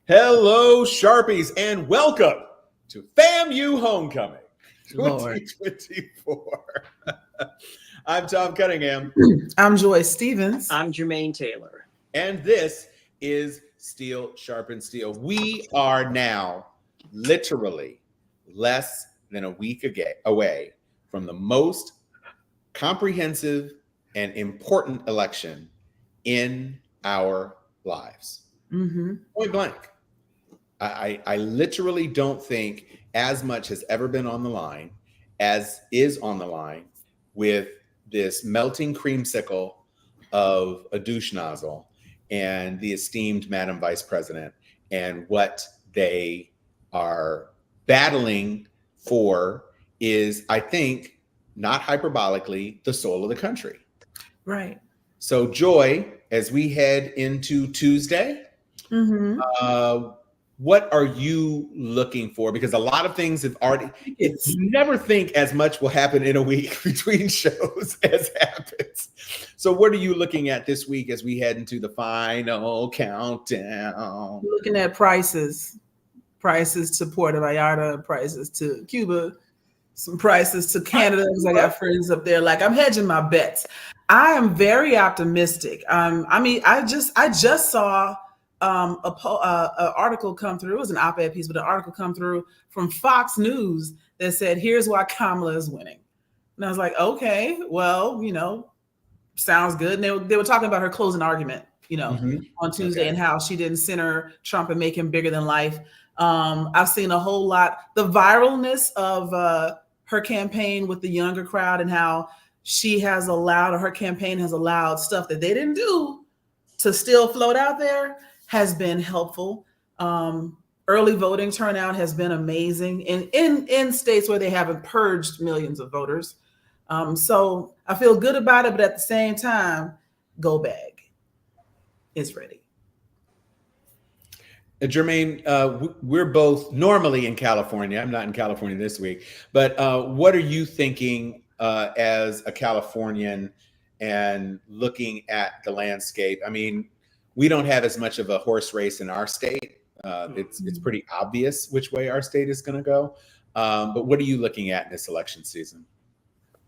Hello, Sharpies, and welcome to FAMU Homecoming Lord. 2024. I'm Tom Cunningham. I'm Joyce Stevens. I'm Jermaine Taylor. And this is Steel Sharpen Steel. We are now literally less than a week away from the most comprehensive and important election in our lives. Point blank. I literally don't think as much has ever been on the line as is on the line with this melting creamsicle of a douche nozzle and the esteemed Madam Vice President and what they are battling for is, I think, not hyperbolically, the soul of the country. Right. So, Joy, as we head into Tuesday, what are you looking for? Because a lot of things have already, you never think as much will happen in a week between shows as happens. So what are you looking at this week as we head into the final countdown? Looking at prices to Puerto Vallarta, prices to Cuba, some prices to Canada, because I got friends up there. Like, I'm hedging my bets. I am very optimistic. I just saw an article come through. It was an op-ed piece, but an article come through from Fox News that said, here's why Kamala is winning. And I was like, okay, well, sounds good. And they were talking about her closing argument, on Tuesday, and how she didn't center Trump and make him bigger than life. I've seen a whole lot, the viralness of her campaign with the younger crowd, and how her campaign has allowed stuff that they didn't do to still float out there, has been helpful. Early voting turnout has been amazing in states where they haven't purged millions of voters. So I feel good about it, but at the same time, go bag is ready. Jermaine, we're both normally in California. I'm not in California this week, but what are you thinking as a Californian and looking at the landscape? I mean, we don't have as much of a horse race in our state. It's pretty obvious which way our state is going to go. But what are you looking at in this election season?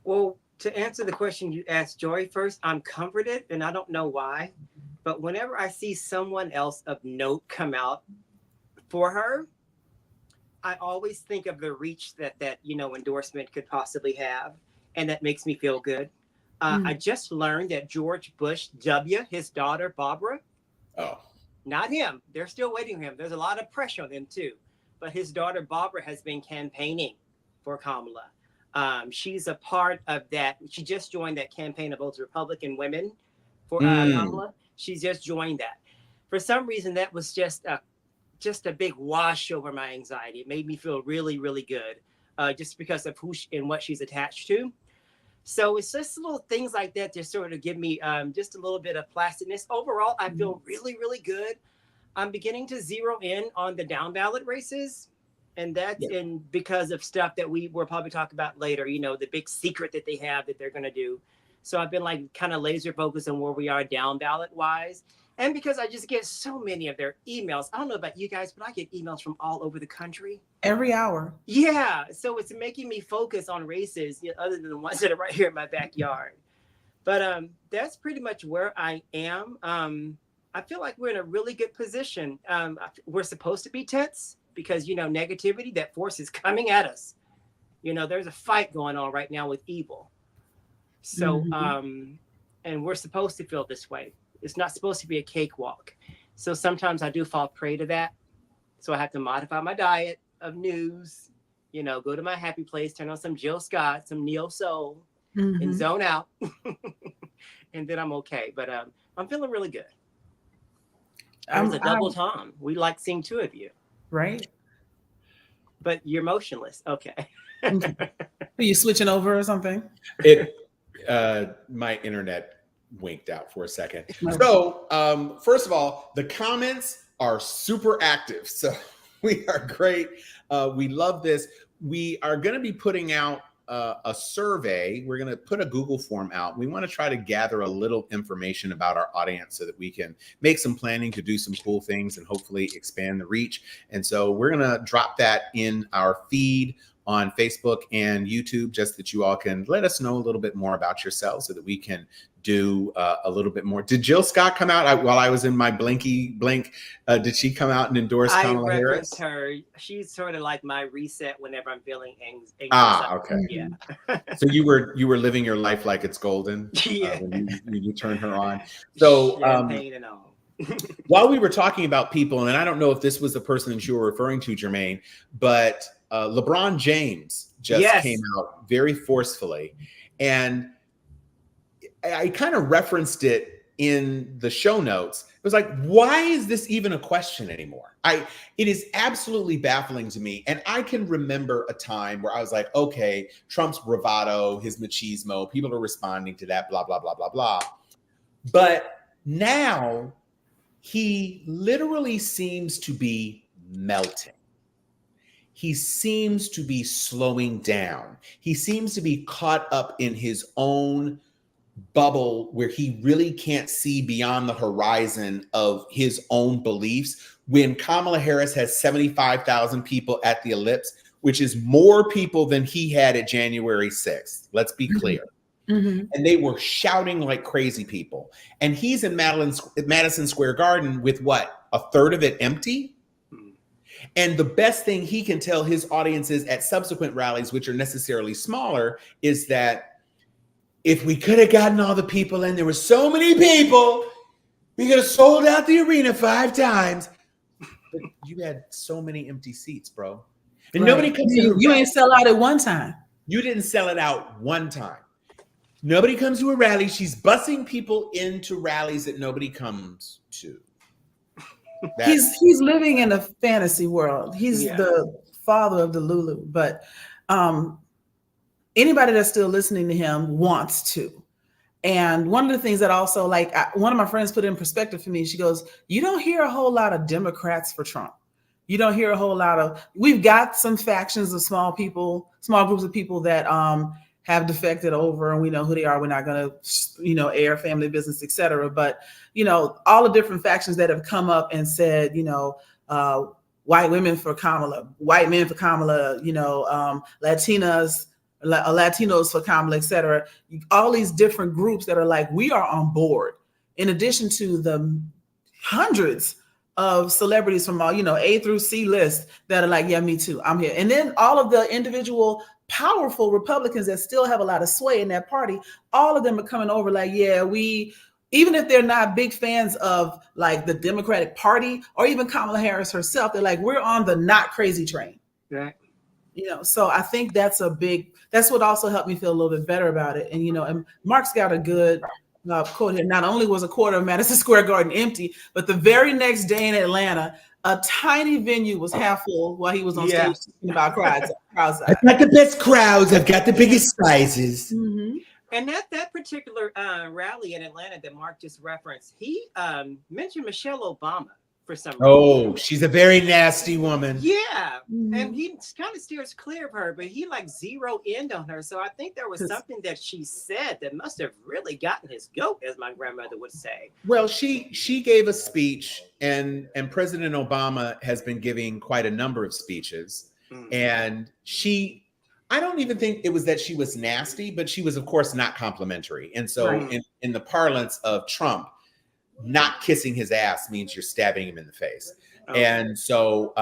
Well, to answer the question you asked Joy first, I'm comforted, and I don't know why. But whenever I see someone else of note come out for her, I always think of the reach that endorsement could possibly have, and that makes me feel good. I just learned that George Bush W., his daughter Barbara, not him, they're still waiting for him. There's a lot of pressure on him too, but his daughter Barbara has been campaigning for Kamala. She's a part of that. She just joined that campaign of those Republican women for Kamala. She's just joined that. For some reason, that was just a big wash over my anxiety. It made me feel really, really good, just because of who and what she's attached to. So it's just little things like that to sort of give me just a little bit of placidness. Overall, I feel really, really good. I'm beginning to zero in on the down ballot races. And that's because of stuff that we will probably talk about later, the big secret that they have that they're going to do. So I've been kind of laser focused on where we are down ballot wise. And because I just get so many of their emails. I don't know about you guys, but I get emails from all over the country. Every hour. Yeah. So it's making me focus on races, other than the ones that are right here in my backyard. But that's pretty much where I am. I feel like we're in a really good position. We're supposed to be tense because, negativity, that force is coming at us. There's a fight going on right now with evil. So, and we're supposed to feel this way. It's not supposed to be a cakewalk. So sometimes I do fall prey to that. So I have to modify my diet of news, go to my happy place, turn on some Jill Scott, some neo soul, and zone out. And then I'm okay. But I'm feeling really good. There's a double Tom. We like seeing two of you. Right. But you're motionless. Okay. Are you switching over or something? My internet winked out for a second. So first of all, the comments are super active. So we are great. We love this. We are going to be putting out a survey. We're going to put a Google form out. We want to try to gather a little information about our audience so that we can make some planning to do some cool things and hopefully expand the reach. And so we're going to drop that in our feed on Facebook and YouTube, just that you all can let us know a little bit more about yourselves so that we can do a little bit more. Did Jill Scott come out while I was in my blinky blink? Did she come out and endorse Kamala Harris? I referenced her. She's sort of like my reset whenever I'm feeling anxious. Okay. Yeah. So you were living your life like it's golden. Yeah. When you turn her on. So champagne and all. While we were talking about people, and I don't know if this was the person that you were referring to, Jermaine, but LeBron James just came out very forcefully, and I kind of referenced it in the show notes. It was like, why is this even a question anymore? It is absolutely baffling to me. And I can remember a time where I was like, okay, Trump's bravado, his machismo, people are responding to that, blah, blah, blah, blah, blah. But now he literally seems to be melting. He seems to be slowing down. He seems to be caught up in his own bubble where he really can't see beyond the horizon of his own beliefs. When Kamala Harris has 75,000 people at the Ellipse, which is more people than he had at January 6th. Let's be clear. Mm-hmm. And they were shouting like crazy people. And he's in Madison Square Garden with what? A third of it empty? And the best thing he can tell his audiences at subsequent rallies, which are necessarily smaller, is that if we could have gotten all the people in, there were so many people, we could have sold out the arena 5 times. But you had so many empty seats, bro. And nobody comes to you ain't sell out at one time. You didn't sell it out one time. Nobody comes to a rally. She's busing people into rallies that nobody comes to. He's living in a fantasy world. He's the father of the Lulu, but anybody that's still listening to him wants to. And one of the things that also, like, one of my friends put in perspective for me, she goes, you don't hear a whole lot of Democrats for Trump. You don't hear a whole lot of, we've got some factions of small groups of people that have defected over, and we know who they are. We're not going to, air family business, et cetera. But, all the different factions that have come up and said, white women for Kamala, white men for Kamala, Latinos for Kamala, et cetera. All these different groups that are like, we are on board, in addition to the hundreds of celebrities from all, A through C list that are like, yeah, me too, I'm here. And then all of the individual powerful Republicans that still have a lot of sway in that party, all of them are coming over like, yeah, even if they're not big fans of like the Democratic Party or even Kamala Harris herself, they're like, we're on the not crazy train. Right. So I think that's what also helped me feel a little bit better about it. And, and Mark's got a good quote here. Not only was a quarter of Madison Square Garden empty, but the very next day in Atlanta, a tiny venue was half full while he was on stage talking about crowds. I've got the best crowds. I've got the biggest sizes. Mm-hmm. And that particular rally in Atlanta that Mark just referenced, he mentioned Michelle Obama for some reason. Oh, she's a very nasty woman. Yeah. Mm-hmm. And he kind of steers clear of her, but he like zeroed in on her. So I think there was something that she said that must have really gotten his goat, as my grandmother would say. Well, she gave a speech, and President Obama has been giving quite a number of speeches. Mm. And I don't even think it was that she was nasty, but she was, of course, not complimentary. And so in the parlance of Trump, not kissing his ass means you're stabbing him in the face. Okay. And so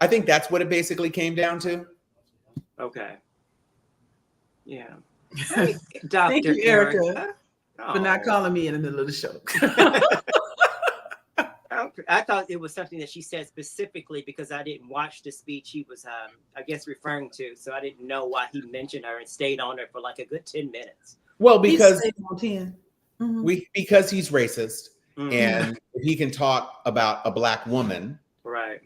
I think that's what it basically came down to. Okay. Yeah. Thank you, Erica, for not calling me in the middle of the show. I thought it was something that she said specifically because I didn't watch the speech he was, I guess, referring to. So I didn't know why he mentioned her and stayed on her for like a good 10 minutes. Well, because because he's racist, and if he can talk about a black woman, right,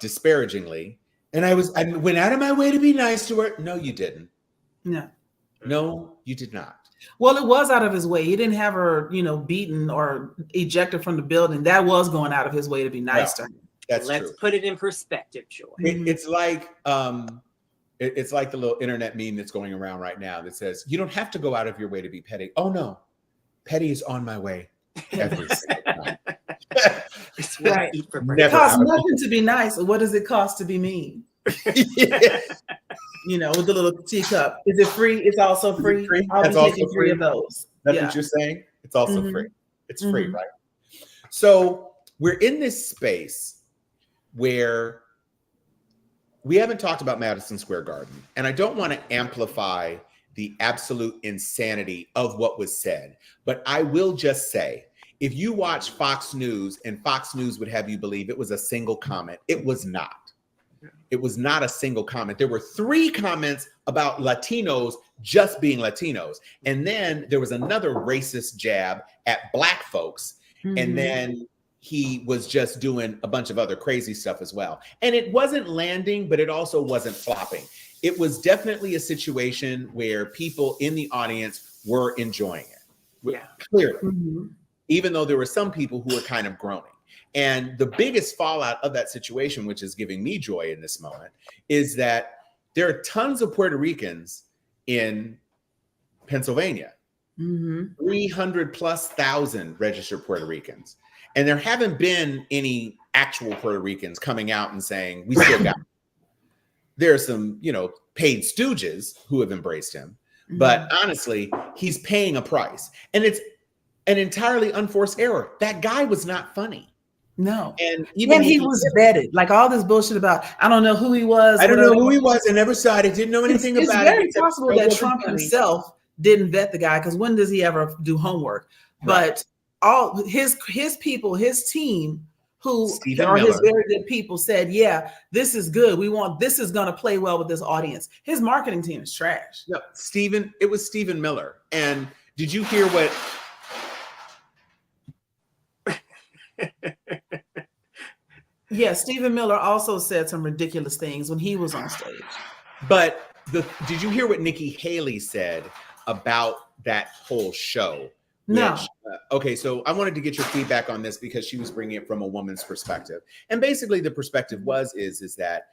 disparagingly. And I went out of my way to be nice to her. No, you didn't. No, you did not. Well, it was out of his way. He didn't have her, beaten or ejected from the building. That was going out of his way to be nice to her. Let's put it in perspective, Joy. It's like It's like the little internet meme that's going around right now that says, you don't have to go out of your way to be petty. Oh no, petty is on my way every single time. It's what I Right. eat for It Never breakfast. costs out of nothing to be nice. What does it cost to be mean? Yeah. You know, with the little teacup. Is it free? It's also Is it free. free? I'll That's be also taking 3 free? of those. That's Yeah. what you're saying? It's also Mhm. free. It's free, Mhm. right? So we're in this space where we haven't talked about Madison Square Garden, and I don't want to amplify the absolute insanity of what was said, but I will just say, if you watch Fox News and Fox News would have you believe it was a single comment, it was not. It was not a single comment. There were 3 comments about Latinos just being Latinos. And then there was another racist jab at Black folks. And Mhm. then he was just doing a bunch of other crazy stuff as well. And it wasn't landing, but it also wasn't flopping. It was definitely a situation where people in the audience were enjoying it. Yeah. Clearly. Mhm. Even though there were some people who were kind of groaning. And the biggest fallout of that situation, which is giving me joy in this moment, is that there are tons of Puerto Ricans in Pennsylvania, Mhm. 300,000+ registered Puerto Ricans. And there haven't been any actual Puerto Ricans coming out and saying, we still got it. There are some, you know, paid stooges who have embraced him. But honestly, he's paying a price. And it's an entirely unforced error. That guy was not funny. No. And even And he Nikki was Haley, vetted. Like all this bullshit about, I don't know who he was. I don't whatever. know who he was. I never saw it. I didn't know anything It's about very it. except possible it that wasn't Trump funny. himself didn't vet the guy, because when does he ever do homework? But all his people, his team, who Stephen are his Miller. very good people, said, yeah, this is good. This is going to play well with this audience. His marketing team is trash. No, it was Stephen Miller. And did you hear what? Yeah, Stephen Miller also said some ridiculous things when he was on stage. But did you hear what Nikki Haley said about that whole show? No. Which, okay, so I wanted to get your feedback on this because she was bringing it from a woman's perspective. And basically the perspective is that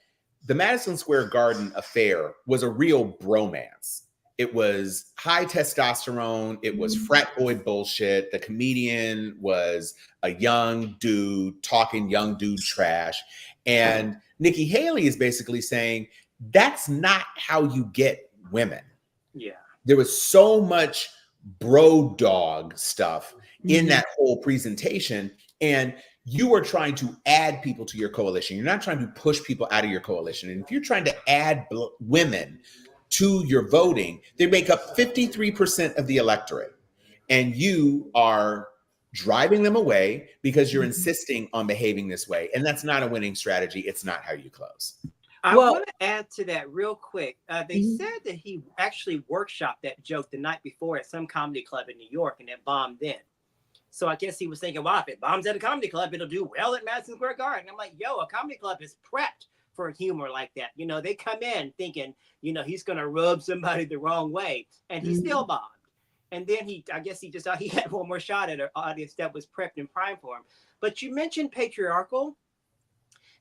the Madison Square Garden affair was a real bromance. It was high testosterone. It was frat boy bullshit. The comedian was a young dude talking young dude trash. And Nikki Haley is basically saying, that's not how you get women. Yeah. There was so much bro dog stuff in that whole presentation. And you are trying to add people to your coalition. You're not trying to push people out of your coalition. And if you're trying to add women to your voting, they make up 53% of the electorate. And you are driving them away because you're insisting on behaving this way. And that's not a winning strategy. It's not how you close. I Well- want to add to that real quick. They said that he actually workshopped that joke the night before at some comedy club in New York, and it bombed then. So I guess he was thinking, well, if it bombs at a comedy club, it'll do well at Madison Square Garden. I'm like, yo, a comedy club is prepped for humor like that. You know, they come in thinking, you know, he's going to rub somebody the wrong way, and he still bombed. And then I guess he just thought he had one more shot at an audience that was prepped and primed for him. But you mentioned patriarchal.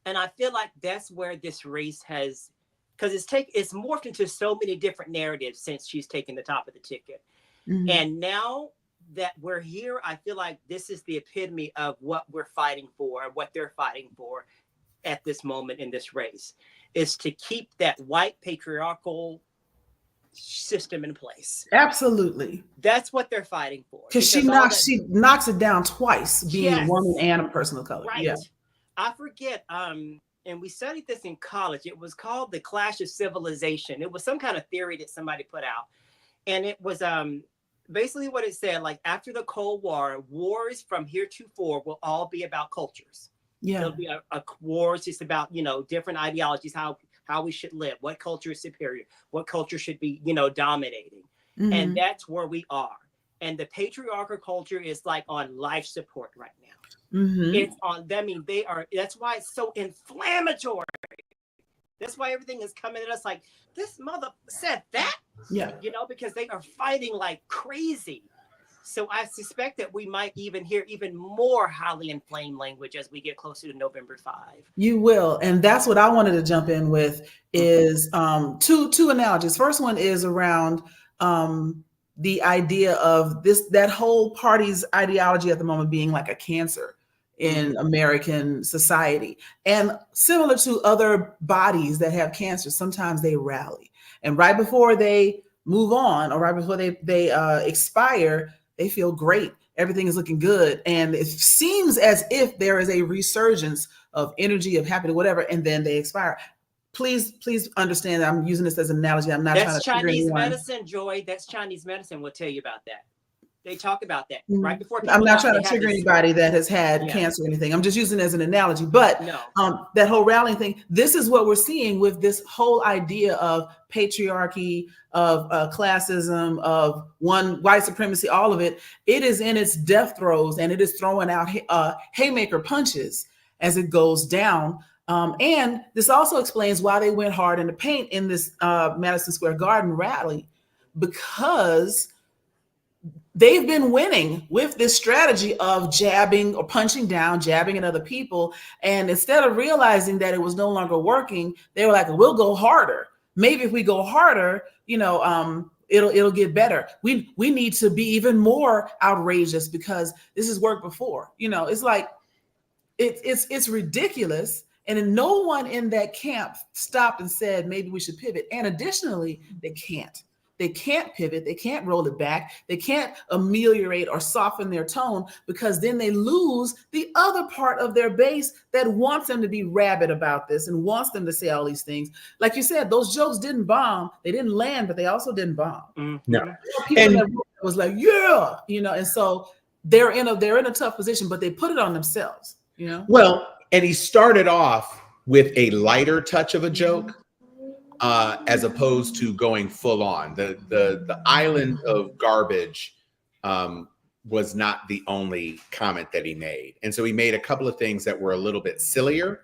And I feel like that's where this race has, because it's morphed into so many different narratives since she's taken the top of the ticket. And now that we're here, I feel like this is the epitome of what we're fighting for, what they're fighting for at this moment in this race, is to keep that white patriarchal system in place. Absolutely. That's what they're fighting for. Because she knocks it down twice, being a woman and a person of color. Right. Yeah. I forget, and we studied this in college. It was called the Clash of Civilization. It was some kind of theory that somebody put out. And it was basically what it said, like after the Cold War, wars from heretofore will all be about cultures. Yeah. There'll be a wars just about, you know, different ideologies, how we should live, what culture is superior, what culture should be, you know, dominating. And that's where we are. And the patriarchal culture is like on life support right now. It's on, I mean, that's why it's so inflammatory. That's why everything is coming at us like, this mother said that. Yeah. You know, because they are fighting like crazy. So I suspect that we might even hear even more highly inflamed language as we get closer to November 5. You will, and that's what I wanted to jump in with is two analogies. First one is around the idea of that whole party's ideology at the moment being like a cancer in American society, and similar to other bodies that have cancer, sometimes they rally, and right before they move on or right before they expire, they feel great. Everything is looking good. And it seems as if there is a resurgence of energy, of happiness, whatever, and then they expire. Please understand that I'm using this as an analogy. I'm not trying to trigger Chinese anyone. medicine, Joy. That's Chinese medicine. Will tell you about that. They talk about that right before people I'm not die, trying to trigger anybody that has had cancer or anything. I'm just using it as an analogy. But that whole rallying thing, this is what we're seeing with this whole idea of patriarchy, of classism, of white supremacy, all of it. It is in its death throes, and it is throwing out haymaker punches as it goes down. And this also explains why they went hard in the paint in this Madison Square Garden rally, because they've been winning with this strategy of jabbing or punching down, jabbing at other people. And instead of realizing that it was no longer working, they were like, we'll go harder. Maybe if we go harder, it'll get better. We need to be even more outrageous because this has worked before. It's like, it's ridiculous. And then no one in that camp stopped and said, maybe we should pivot. And additionally, they can't. They can't pivot. They can't roll it back. They can't ameliorate or soften their tone, because then they lose the other part of their base that wants them to be rabid about this and wants them to say all these things. Like you said, those jokes didn't bomb. They didn't land, but they also didn't bomb. No. People that was like, yeah, and so they're in a tough position, but they put it on themselves, Well, and he started off with a lighter touch of a joke. As opposed to going full on. The island of garbage was not the only comment that he made. And so he made a couple of things that were a little bit sillier.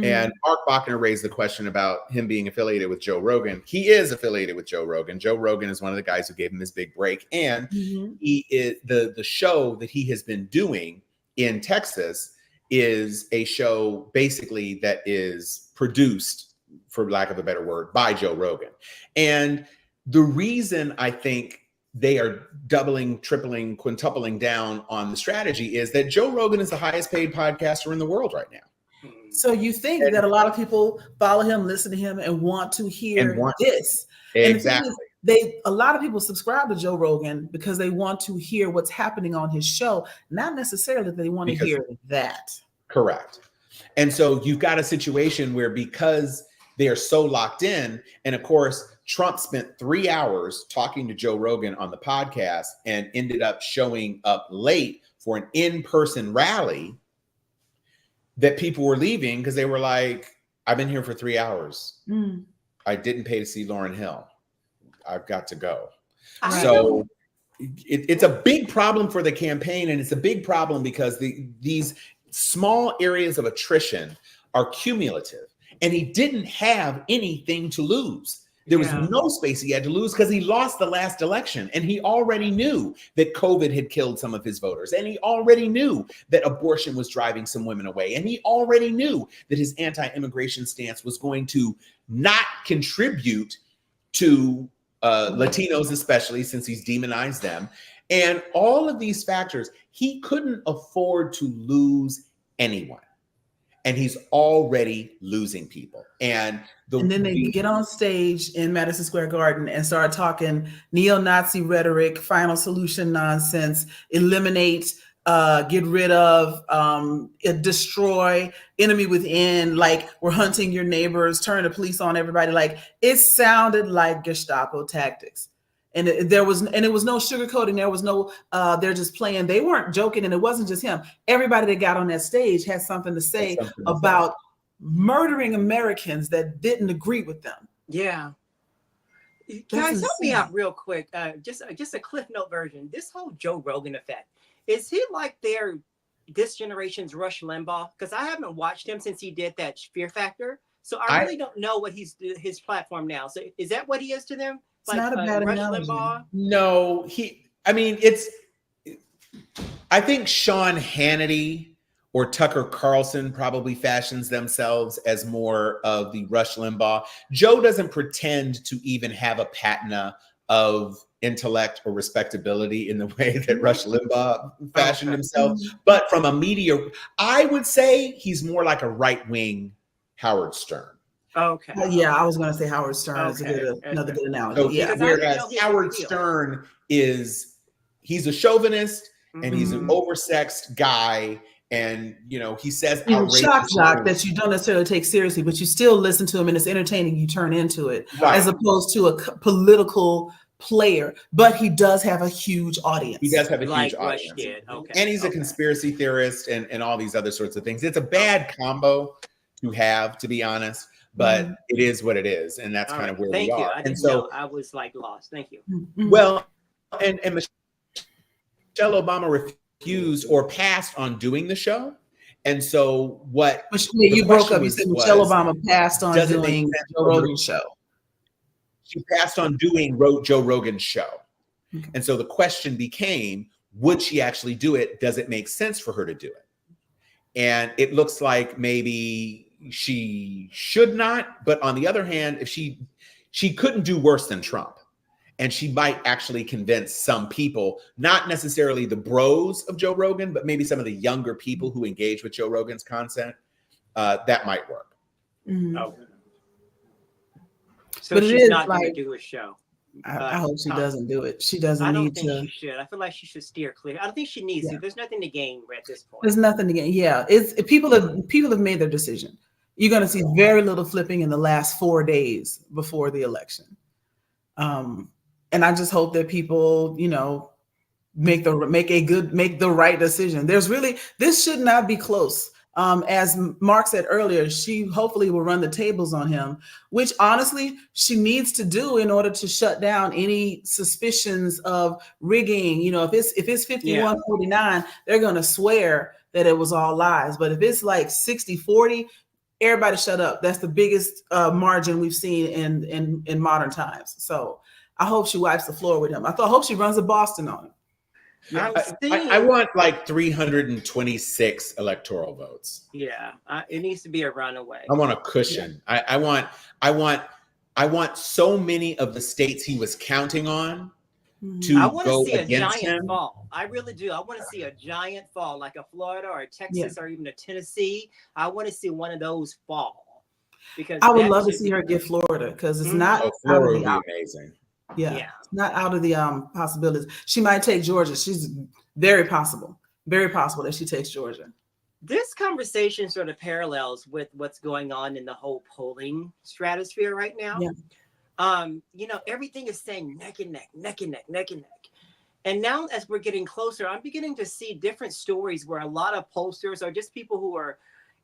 And Mark Bachner raised the question about him being affiliated with Joe Rogan. He is affiliated with Joe Rogan. Joe Rogan is one of the guys who gave him his big break. And he is the show that he has been doing in Texas is a show basically that is produced, for lack of a better word, by Joe Rogan. And the reason I think they are doubling, tripling, quintupling down on the strategy is that Joe Rogan is the highest paid podcaster in the world right now. So you think that a lot of people follow him, listen to him, and want to hear this. Exactly. A lot of people subscribe to Joe Rogan because they want to hear what's happening on his show, not necessarily that they want to hear that. Correct. And so you've got a situation where, because they are so locked in, and of course, Trump spent 3 hours talking to Joe Rogan on the podcast and ended up showing up late for an in-person rally, that people were leaving because they were like, I've been here for 3 hours. I didn't pay to see Lauryn Hill. I've got to go. So it's a big problem for the campaign, and it's a big problem because these small areas of attrition are cumulative. And he didn't have anything to lose. There was no space he had to lose because he lost the last election. And he already knew that COVID had killed some of his voters. And he already knew that abortion was driving some women away. And he already knew that his anti-immigration stance was going to not contribute to Latinos, especially since he's demonized them. And all of these factors, he couldn't afford to lose anyone. And he's already losing people. And then they get on stage in Madison Square Garden and start talking neo-Nazi rhetoric, final solution nonsense, eliminate, get rid of, destroy, enemy within, like we're hunting your neighbors, turn the police on everybody. Like it sounded like Gestapo tactics. And it was no sugarcoating. There was no, they're just playing. They weren't joking. And it wasn't just him. Everybody that got on that stage had something to say about murdering Americans that didn't agree with them. Yeah. Guys, help me out real quick. Just a Cliff Note version. This whole Joe Rogan effect. Is he like this generation's Rush Limbaugh? Because I haven't watched him since he did that Fear Factor. So I really don't know what his platform now. So is that what he is to them? It's not a bad analogy. No, I think Sean Hannity or Tucker Carlson probably fashions themselves as more of the Rush Limbaugh. Joe doesn't pretend to even have a patina of intellect or respectability in the way that Rush Limbaugh fashioned himself. But from a media, I would say he's more like a right-wing Howard Stern. Okay. Yeah, I was going to say Howard Stern is another good analogy. So, yeah. Whereas Howard Stern he's a chauvinist and he's an oversexed guy. And, he says outrageous shock that you don't necessarily take seriously, but you still listen to him and it's entertaining. You turn into it as opposed to a political player. But he does have a huge audience. He does have a huge audience. And he's a conspiracy theorist and all these other sorts of things. It's a bad combo to have, to be honest. But it is what it is. And that's kind of where we are. And so I was lost. Thank you. Well, and Michelle Obama refused or passed on doing the show. And so you broke up. You said Michelle Obama passed on doing Joe Rogan's show. She passed on doing Joe Rogan's show. Okay. And so the question became, would she actually do it? Does it make sense for her to do it? And it looks like maybe she should not. But on the other hand, if she couldn't do worse than Trump. And she might actually convince some people, not necessarily the bros of Joe Rogan, but maybe some of the younger people who engage with Joe Rogan's content. That might work. Okay. So she's not going to do a show. I hope she doesn't do it. She doesn't need to. I don't think she should. I feel like she should steer clear. I don't think she needs to. There's nothing to gain at this point. There's nothing to gain. Yeah, people have made their decision. You're going to see very little flipping in the last 4 days before the election. And I just hope that people, make the right decision. This should not be close. As Mark said earlier, she hopefully will run the tables on him, which honestly she needs to do in order to shut down any suspicions of rigging. If it's 51-49, they're going to swear that it was all lies. But if it's like 60-40, everybody shut up. That's the biggest margin we've seen in modern times. So I hope she wipes the floor with him. I hope she runs a Boston on him. Yeah, I want like 326 electoral votes. Yeah, it needs to be a runaway. I want a cushion. Yeah. I want so many of the states he was counting on to I want go to see a against giant him. fall. I really do. I want to see a giant fall, like a Florida or a Texas or even a Tennessee. I want to see one of those fall. Because I would love to see her get Florida because it's not. Florida would be amazing. Yeah, it's not out of the possibilities. She might take Georgia. She's very possible that she takes Georgia. This conversation sort of parallels with what's going on in the whole polling stratosphere right now. Yeah. Everything is saying neck and neck, neck and neck, neck and neck. And now as we're getting closer, I'm beginning to see different stories where a lot of pollsters or just people who are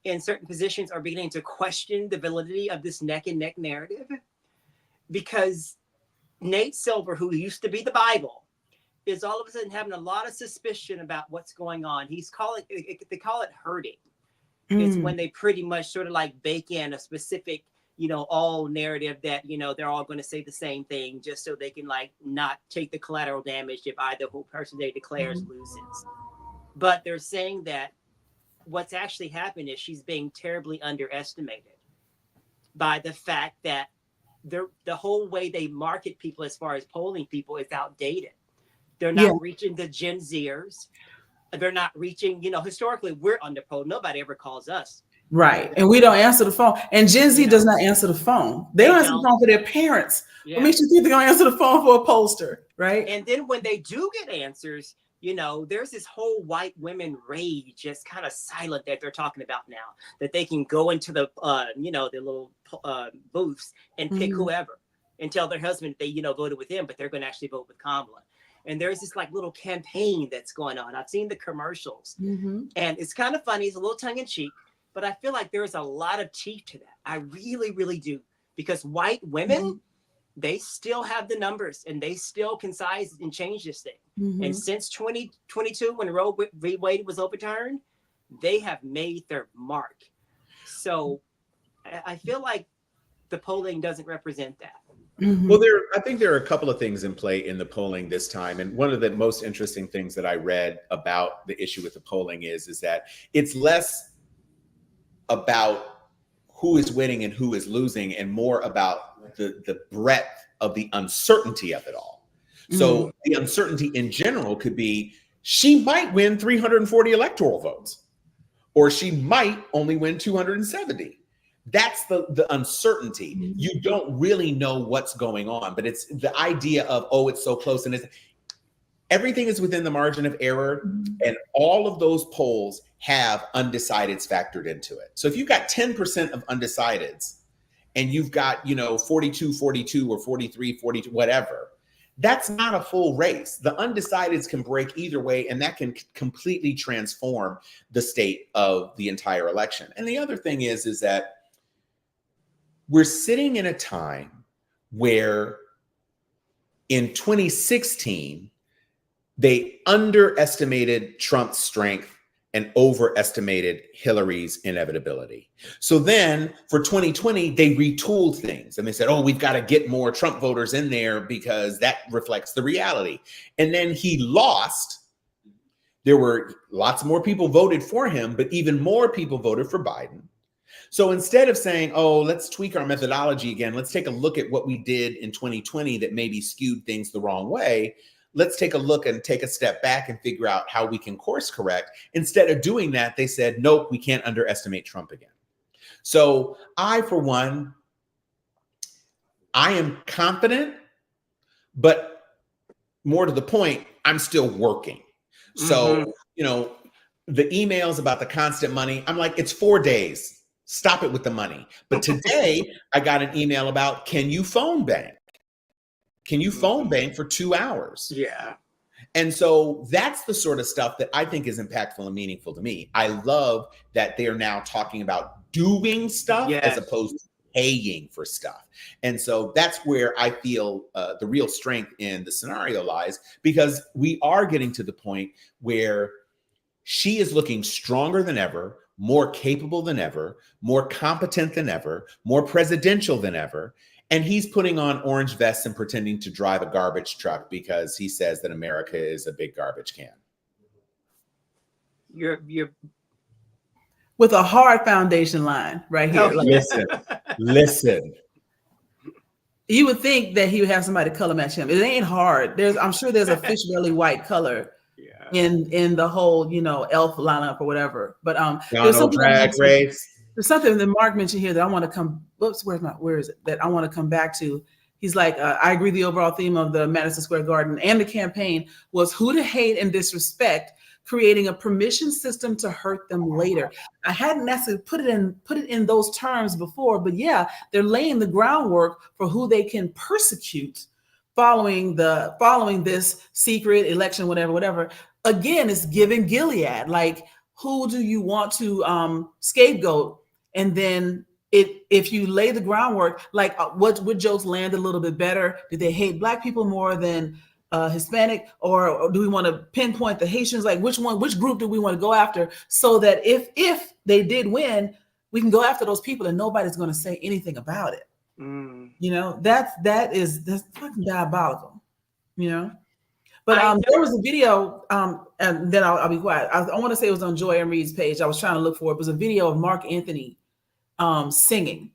in certain positions are beginning to question the validity of this neck and neck narrative. Because Nate Silver, who used to be the Bible, is all of a sudden having a lot of suspicion about what's going on. They call it herding. It's when they pretty much sort of like bake in a specific, all narrative that, they're all going to say the same thing just so they can like not take the collateral damage if either person they declares loses. But they're saying that what's actually happened is she's being terribly underestimated by the fact that the whole way they market people as far as polling people is outdated. They're not reaching the Gen Zers. They're not reaching, historically we're underpolled. Nobody ever calls us. Right. And we don't answer the phone. And Gen Z does not answer the phone. They don't answer the phone for their parents. Yeah. What makes you think they're going to answer the phone for a pollster? Right. And then when they do get answers, there's this whole white women rage just kind of silent that they're talking about now, that they can go into the, the little booths and pick whoever and tell their husband they, voted with him, but they're going to actually vote with Kamala. And there's this like little campaign that's going on. I've seen the commercials and it's kind of funny. It's a little tongue in cheek, but I feel like there's a lot of teeth to that. I really, really do. Because white women, they still have the numbers and they still can size and change this thing. And since 2022, when Roe v. Wade was overturned, they have made their mark. So I feel like the polling doesn't represent that. Well, I think there are a couple of things in play in the polling this time. And one of the most interesting things that I read about the issue with the polling is that it's less about who is winning and who is losing and more about the breadth of the uncertainty of it all. So the uncertainty in general could be she might win 340 electoral votes, or she might only win 270. That's the uncertainty. You don't really know what's going on, but it's the idea of, oh, it's so close, and everything is within the margin of error, and all of those polls have undecideds factored into it. So if you've got 10% of undecideds and you've got, 42-42 or 43-42, whatever, that's not a full race. The undecideds can break either way, and that can completely transform the state of the entire election. And the other thing is that we're sitting in a time where in 2016, they underestimated Trump's strength and overestimated Hillary's inevitability. So then for 2020, they retooled things and they said, oh, we've got to get more Trump voters in there because that reflects the reality. And then he lost. There were lots more people voted for him, but even more people voted for Biden. So instead of saying, oh, let's tweak our methodology again, let's take a look at what we did in 2020 that maybe skewed things the wrong way. Let's take a look and take a step back and figure out how we can course correct. Instead of doing that, they said, nope, we can't underestimate Trump again. So I, for one, I am confident, but more to the point, I'm still working. So, the emails about the constant money, I'm like, it's 4 days. Stop it with the money. But today I got an email about, can you phone bank? Can you phone bank for 2 hours? Yeah. And so that's the sort of stuff that I think is impactful and meaningful to me. I love that they are now talking about doing stuff as opposed to paying for stuff. And so that's where I feel the real strength in the scenario lies, because we are getting to the point where she is looking stronger than ever, more capable than ever, more competent than ever, more presidential than ever. And he's putting on orange vests and pretending to drive a garbage truck because he says that America is a big garbage can. You're with a hard foundation line right here. Listen. You would think that he would have somebody color match him. It ain't hard. I'm sure there's a fish belly white color in the whole, elf lineup or whatever. But there's something that Mark mentioned here that I want to come. Where is it? That I want to come back to. He's like, I agree. The overall theme of the Madison Square Garden and the campaign was who to hate and disrespect, creating a permission system to hurt them later. I hadn't necessarily put it in those terms before, but yeah, they're laying the groundwork for who they can persecute following this secret election, whatever. Again, it's giving Gilead, like, who do you want to scapegoat? And then if you lay the groundwork, like what jokes land a little bit better? Do they hate Black people more than Hispanic, or do we want to pinpoint the Haitians? Like which group do we want to go after, so that if they did win, we can go after those people and nobody's going to say anything about it. That's fucking diabolical, But there was a video, and then I'll be quiet. I want to say it was on Joy and Reed's page. I was trying to look for it. It was a video of Mark Anthony singing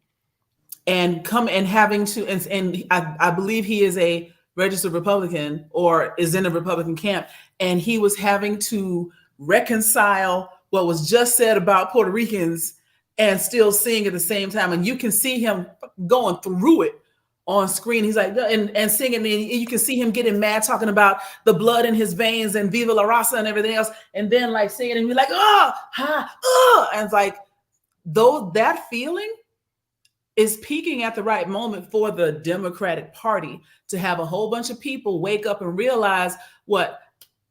and having to, and I believe he is a registered Republican or is in the Republican camp, and he was having to reconcile what was just said about Puerto Ricans and still sing at the same time. And you can see him going through it on screen. He's like, and singing, and you can see him getting mad, talking about the blood in his veins and Viva La Raza and everything else. And then like singing and be like, and it's like, though that feeling is peaking at the right moment for the Democratic Party to have a whole bunch of people wake up and realize what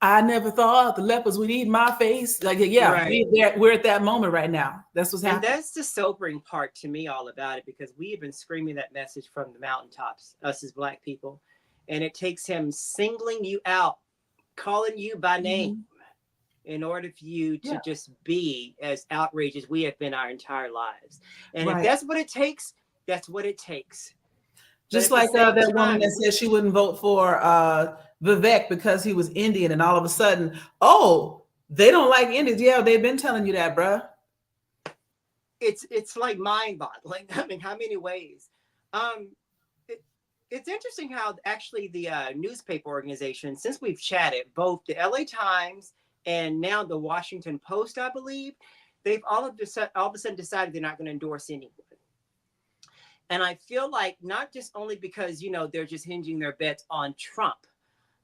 I never thought the leopards would eat my face. Like, we're at that moment right now. That's what's happening. And that's the sobering part to me all about it, because we have been screaming that message from the mountaintops, us as Black people. And it takes him singling you out, calling you by name in order for you to just be as outraged as we have been our entire lives. And if that's what it takes, that's what it takes. Just like that woman that said she wouldn't vote for Vivek because he was Indian, and all of a sudden, oh, they don't like Indians. Yeah, they've been telling you that, bruh. It's like mind-boggling. I mean, how many ways? It's interesting how actually the newspaper organization, since we've chatted, both the LA Times and now the Washington Post, I believe, they've all of a sudden decided they're not going to endorse anyone. And I feel like not just only because, they're just hinging their bets on Trump,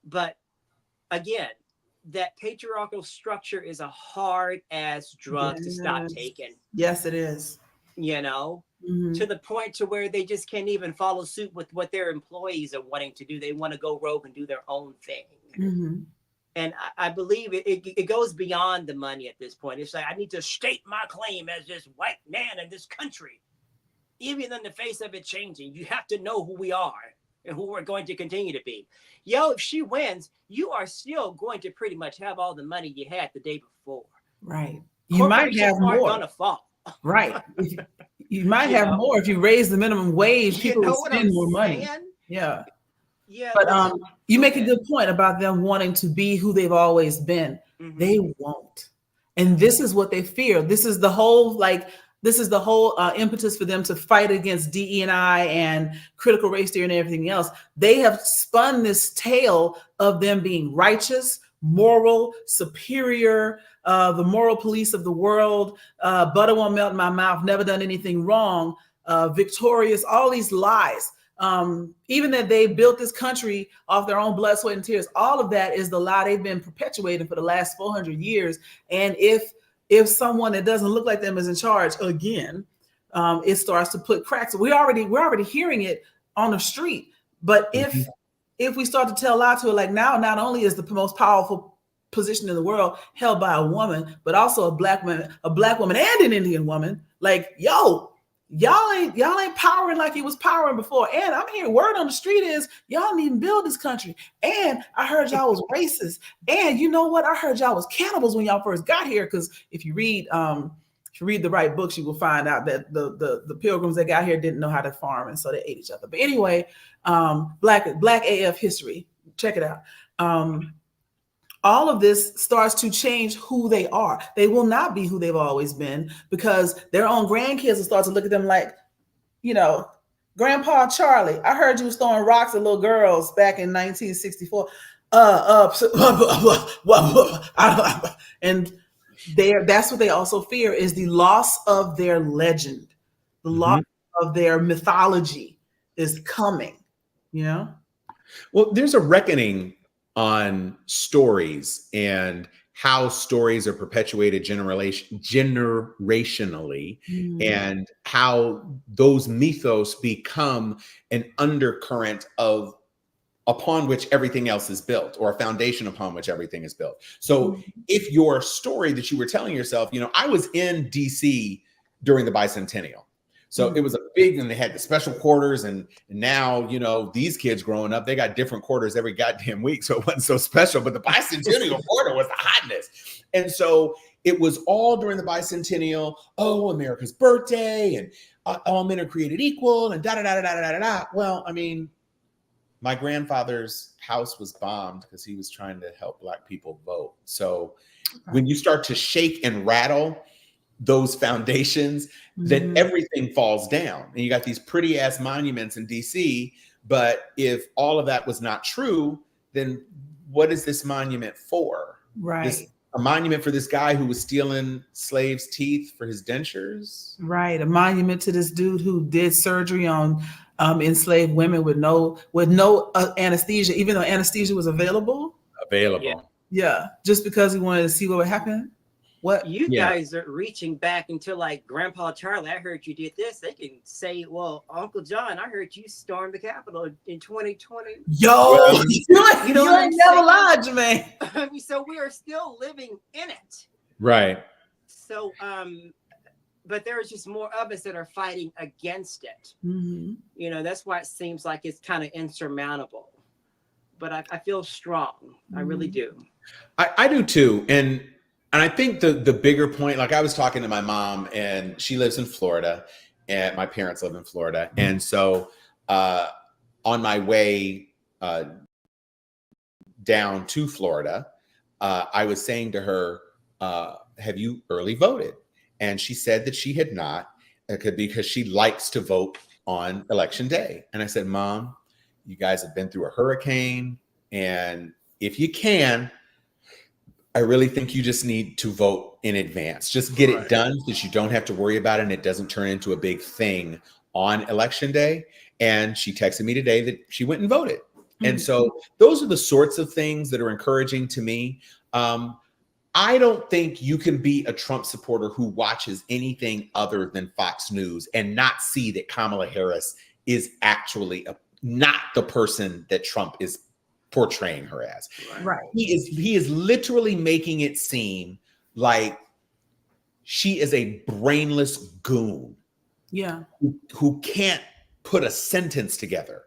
but again, that patriarchal structure is a hard ass drug to stop taking. Yes, it is. To the point to where they just can't even follow suit with what their employees are wanting to do. They want to go rogue and do their own thing. And I believe it goes beyond the money at this point. It's like, I need to state my claim as this white man in this country. Even in the face of it changing, you have to know who we are and who we're going to continue to be. If she wins, you are still going to pretty much have all the money you had the day before. Right. You might have more. Gonna fall. Right. You might have more if you raise the minimum wage. People will spend more money. Yeah. Yeah. But you make a good point about them wanting to be who they've always been. They won't. And this is what they fear. This is the whole impetus for them to fight against DE&I and critical race theory and everything else. They have spun this tale of them being righteous, moral, superior, the moral police of the world, butter won't melt in my mouth, never done anything wrong, victorious, all these lies. Even that they built this country off their own blood, sweat, and tears. All of that is the lie they've been perpetuating for the last 400 years. And if someone that doesn't look like them is in charge again, it starts to put cracks. We're already hearing it on the street. But if we start to tell a lie to it, like now, not only is the most powerful position in the world held by a woman, but also a black woman and an Indian woman, like, y'all ain't powering like it was powering before. And I'm hearing word on the street is y'all didn't even build this country. And I heard y'all was racist. And you know what? I heard y'all was cannibals when y'all first got here. Because if you read the right books, you will find out that the pilgrims that got here didn't know how to farm, and so they ate each other. But anyway, Black AF history, check it out. All of this starts to change who they are. They will not be who they've always been, because their own grandkids will start to look at them like, Grandpa Charlie, I heard you was throwing rocks at little girls back in 1964. And that's what they also fear, is the loss of their legend, the loss of their mythology is coming, Well, there's a reckoning on stories and how stories are perpetuated generationally, and how those mythos become an undercurrent upon which everything else is built, or a foundation upon which everything is built. So if your story that you were telling yourself, I was in DC during the bicentennial. So it was a big, and they had the special quarters, and now, these kids growing up, they got different quarters every goddamn week. So it wasn't so special, but the bicentennial quarter was the hotness. And so it was all during the bicentennial, America's birthday, and all men are created equal, and da-da-da-da-da-da-da. Well, I mean, my grandfather's house was bombed because he was trying to help Black people vote. So when you start to shake and rattle those foundations, then everything falls down. And you got these pretty ass monuments in DC. But if all of that was not true, then what is this monument for? Right. A monument for this guy who was stealing slaves' teeth for his dentures? Right. A monument to this dude who did surgery on enslaved women with no anesthesia, even though anesthesia was available. Yeah. Just because he wanted to see what would happen. What you guys are reaching back into like Grandpa Charlie. I heard you did this. They can say, well, Uncle John, I heard you stormed the Capitol in 2020. Yo, you ain't never lied, man. I mean, so we are still living in it. Right. So, but there's just more of us that are fighting against it. That's why it seems like it's kind of insurmountable. But I feel strong. I really do. I do too. And I think the bigger point, like I was talking to my mom, and she lives in Florida, and my parents live in Florida. And so on my way down to Florida, I was saying to her, have you early voted? And she said that she had not, because she likes to vote on election day. And I said, Mom, you guys have been through a hurricane, and if you can, I really think you just need to vote in advance. Just get it done so that you don't have to worry about it and it doesn't turn into a big thing on election day. And she texted me today that she went and voted. And so those are the sorts of things that are encouraging to me. I don't think you can be a Trump supporter who watches anything other than Fox News and not see that Kamala Harris is actually not the person that Trump is portraying her as. Right. He is literally making it seem like she is a brainless goon. Yeah. Who can't put a sentence together.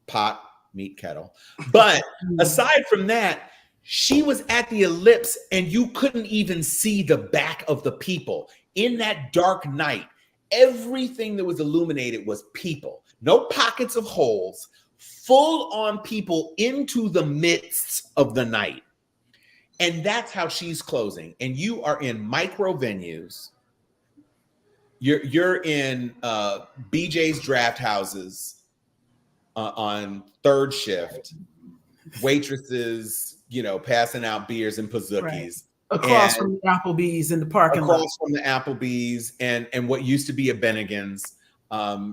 Pot, meat, kettle. But aside from that, she was at the ellipse and you couldn't even see the back of the people. In that dark night, everything that was illuminated was people. No pockets of holes, full on people into the midst of the night. And that's how she's closing. And you are in micro venues. You're in BJ's Draft Houses on third shift. Waitresses, passing out beers and Pazookies. Right. Across from the Applebee's in the parking lot. Across from the Applebee's and what used to be a Bennigan's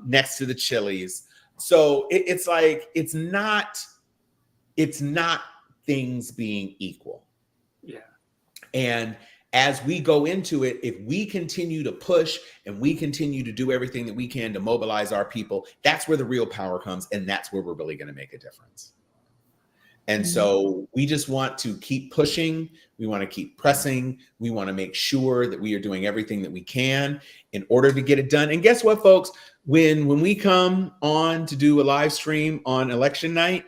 next to the Chili's. So it's like, it's not things being equal. Yeah. And as we go into it, if we continue to push and we continue to do everything that we can to mobilize our people, that's where the real power comes. And that's where we're really going to make a difference. And so we just want to keep pushing. We want to keep pressing. We want to make sure that we are doing everything that we can in order to get it done. And guess what, folks? When we come on to do a live stream on election night,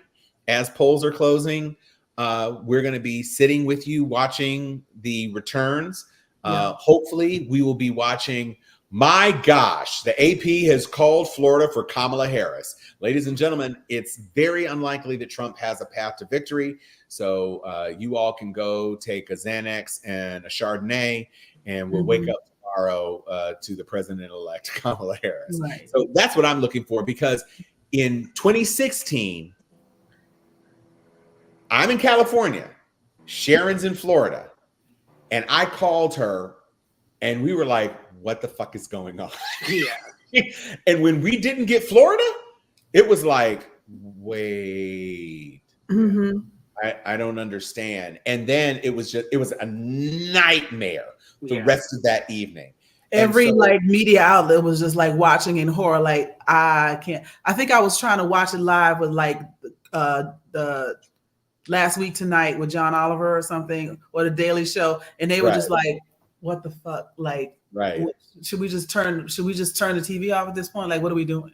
as polls are closing, we're going to be sitting with you watching the returns. Hopefully we will be watching. My gosh, the AP has called Florida for Kamala Harris. Ladies and gentlemen, it's very unlikely that Trump has a path to victory. So you all can go take a Xanax and a Chardonnay, and we'll wake up tomorrow to the president-elect Kamala Harris. Right. So that's what I'm looking for, because in 2016, I'm in California, Sharon's in Florida, and I called her and we were like, what the fuck is going on? Yeah. And when we didn't get Florida, it was like, wait, I don't understand. And then it was a nightmare the rest of that evening. Every media outlet was just like watching in horror. Like, I can't. I think I was trying to watch it live with the Last Week Tonight with John Oliver or something, or the Daily Show, and they were just like, what the fuck? Like, should we just turn the TV off at this point? Like, what are we doing?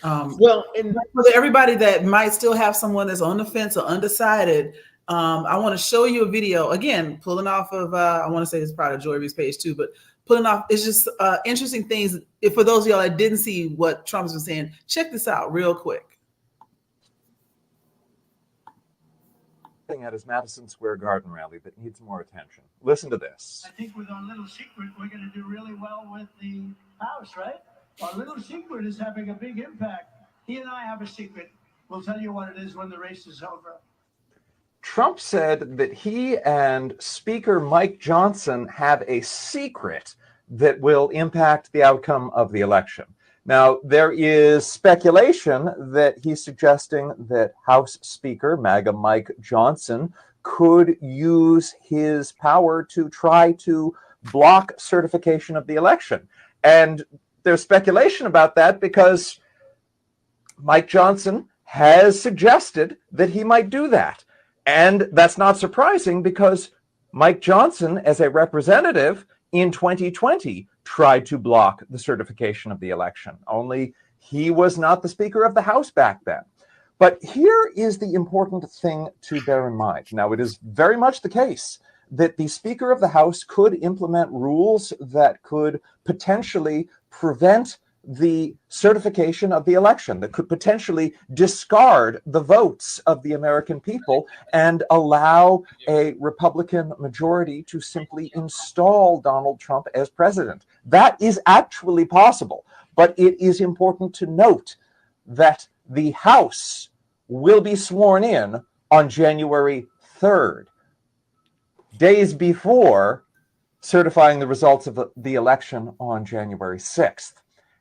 And for everybody that might still have someone that's on the fence or undecided, I want to show you a video, again, pulling off of, I want to say it's probably Joy Reid's page too, but pulling off, it's just interesting things. If for those of y'all that didn't see what Trump's been saying, check this out real quick. At his Madison Square Garden rally that needs more attention. Listen to this. I think with our little secret, we're going to do really well with the House, right? Our little secret is having a big impact. He and I have a secret. We'll tell you what it is when the race is over. Trump said that he and Speaker Mike Johnson have a secret that will impact the outcome of the election. Now, there is speculation that he's suggesting that House Speaker MAGA Mike Johnson could use his power to try to block certification of the election. And there's speculation about that because Mike Johnson has suggested that he might do that. And that's not surprising because Mike Johnson, as a representative in 2020, tried to block the certification of the election, only he was not the Speaker of the House back then. But here is the important thing to bear in mind. Now, it is very much the case that the Speaker of the House could implement rules that could potentially prevent the certification of the election, that could potentially discard the votes of the American people and allow a Republican majority to simply install Donald Trump as president. That is actually possible, but it is important to note that the House will be sworn in on January 3rd, days before certifying the results of the election on January 6th.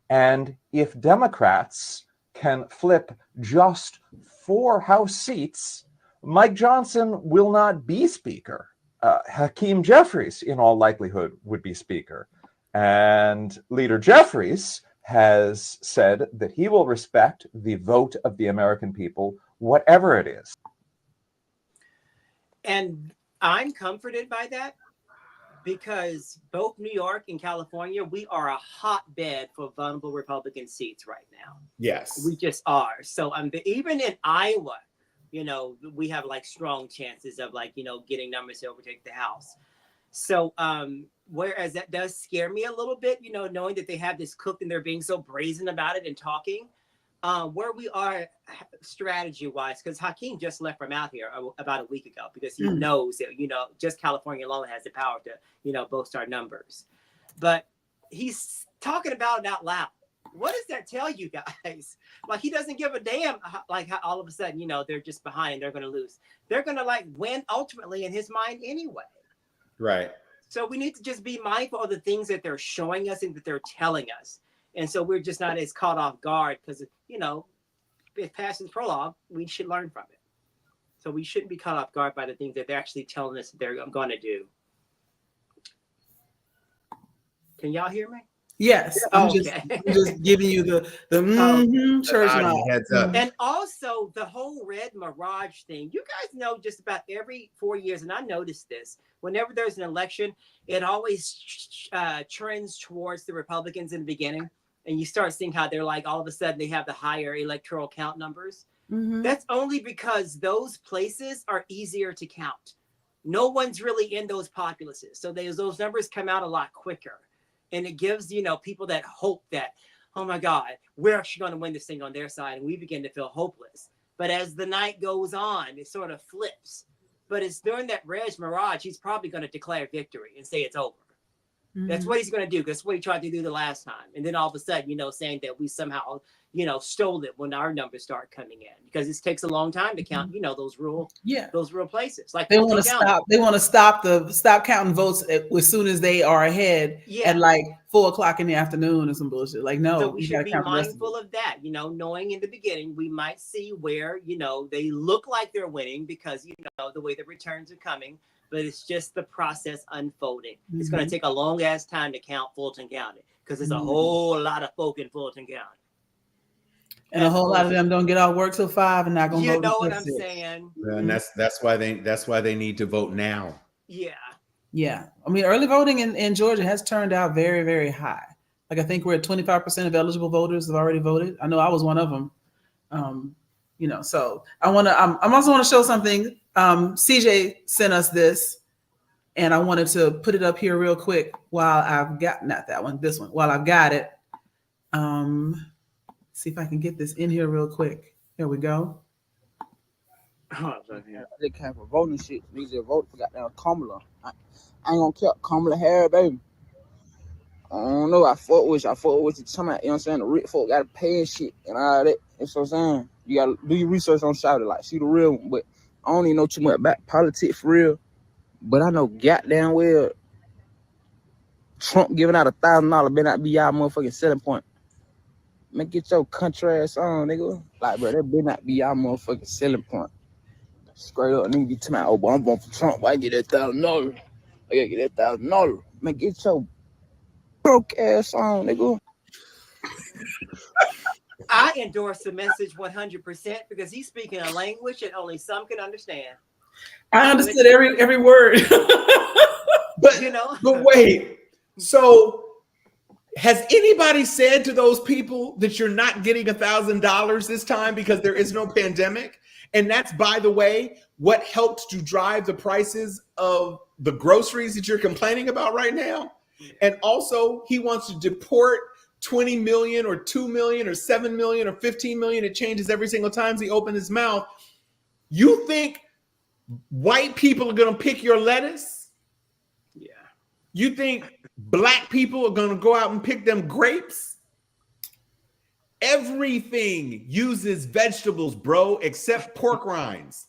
And if Democrats can flip just 4 House seats, Mike Johnson will not be Speaker. Hakeem Jeffries, in all likelihood, would be Speaker. And Leader Jeffries has said that he will respect the vote of the American people, whatever it is. And I'm comforted by that, because both New York and California, we are a hotbed for vulnerable Republican seats right now. Yes. We just are. So even in Iowa, we have like strong chances of getting numbers to overtake the House. So whereas that does scare me a little bit, knowing that they have this cooked and they're being so brazen about it and talking, where we are strategy-wise, because Hakeem just left from out here about a week ago, because he knows that, just California alone has the power to, boost our numbers. But he's talking about it out loud. What does that tell you guys? Like, he doesn't give a damn, like, how all of a sudden, they're just behind and they're going to lose. They're going to, win ultimately in his mind anyway. Right. So we need to just be mindful of the things that they're showing us and that they're telling us. And so we're just not as caught off guard, because, if past is prologue, we should learn from it. So we shouldn't be caught off guard by the things that they're actually telling us that they're going to do. Can y'all hear me? Yes. I'm just giving you the church nod. Heads up. And also the whole red mirage thing. You guys know just about every 4 years, and I noticed this, whenever there's an election, it always trends towards the Republicans in the beginning. And you start seeing how they're all of a sudden they have the higher electoral count numbers. Mm-hmm. That's only because those places are easier to count. No one's really in those populaces. So those numbers come out a lot quicker. And it gives, people that hope that, oh my God, we're actually going to win this thing on their side. And we begin to feel hopeless. But as the night goes on, it sort of flips. But it's during that red mirage, he's probably going to declare victory and say it's over. That's what he's going to do. That's what he tried to do the last time. And then all of a sudden, saying that we somehow, stole it when our numbers start coming in, because it takes a long time to count, those rural places. Like they want to stop. They want to stop counting votes as soon as they are ahead at 4:00 in the afternoon or some bullshit. No, so we should be mindful of that. Knowing in the beginning, we might see where, they look like they're winning because, the way the returns are coming. But it's just the process unfolding. Mm-hmm. It's going to take a long ass time to count Fulton County, because there's a whole lot of folk in Fulton County. And a whole lot of them don't get off work till 5 and not going to vote. You know what I'm saying? And that's why they need to vote now. Yeah. Yeah. I mean, early voting in Georgia has turned out very, very high. I think we're at 25% of eligible voters have already voted. I know I was one of them. So I'm also want to show something. CJ sent us this, and I wanted to put it up here real quick while I've got while I've got it. See if I can get this in here real quick. Here we go. They came for voting shit. Niggas that voted for goddamn Kamala. I ain't gonna keep Kamala Harris, baby. I don't know. I fought with you. Talking about, you know what I'm saying? The rich folk gotta pay and shit and all that. You know what I'm saying? You gotta do your research on Shouty, see the real one. But I don't even know too much about politics for real. But I know goddamn well Trump giving out $1,000 better not be y'all motherfucking selling point. Man, get your country ass on, nigga. Bro, that better not be y'all motherfucking selling point. Straight up, nigga be telling me, oh, boy, I'm voting for Trump. I get that $1,000. I gotta get that $1,000. Man, get your broke ass on, nigga. I endorse the message 100% because he's speaking a language that only some can understand. I understood every word. But wait. So has anybody said to those people that you're not getting $1,000 this time because there is no pandemic? And that's, by the way, what helped to drive the prices of the groceries that you're complaining about right now. And also, he wants to deport 20 million or 2 million or 7 million or 15 million. It changes every single time he opens his mouth. You think white people are going to pick your lettuce? Yeah. You think black people are going to go out and pick them grapes? Everything uses vegetables, bro, except pork rinds.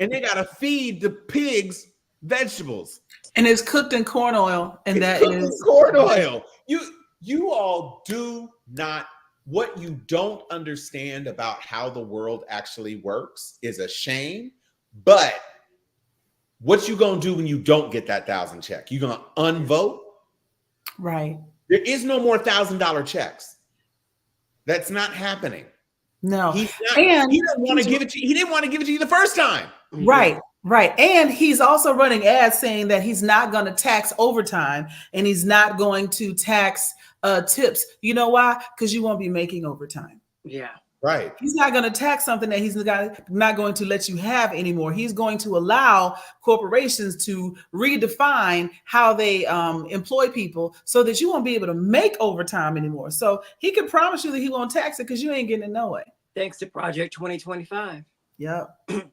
And they got to feed the pigs vegetables. And it's cooked in corn oil, and that is corn oil. You all do not. What you don't understand about how the world actually works is a shame. But what you gonna do when you don't get that 1,000 check? You gonna unvote? right. There is no more $1,000 checks. That's not happening. No, He's not, and he didn't want to give it to you. He didn't want to give it to you the first time. right. Right. And he's also running ads saying that he's not going to tax overtime and he's not going to tax tips. You know why? Because you won't be making overtime. Yeah. Right. He's not going to tax something that he's not going to let you have anymore. He's going to allow corporations to redefine how they employ people so that you won't be able to make overtime anymore. So he can promise you that he won't tax it because you ain't getting it no way. Thanks to Project 2025. Yep.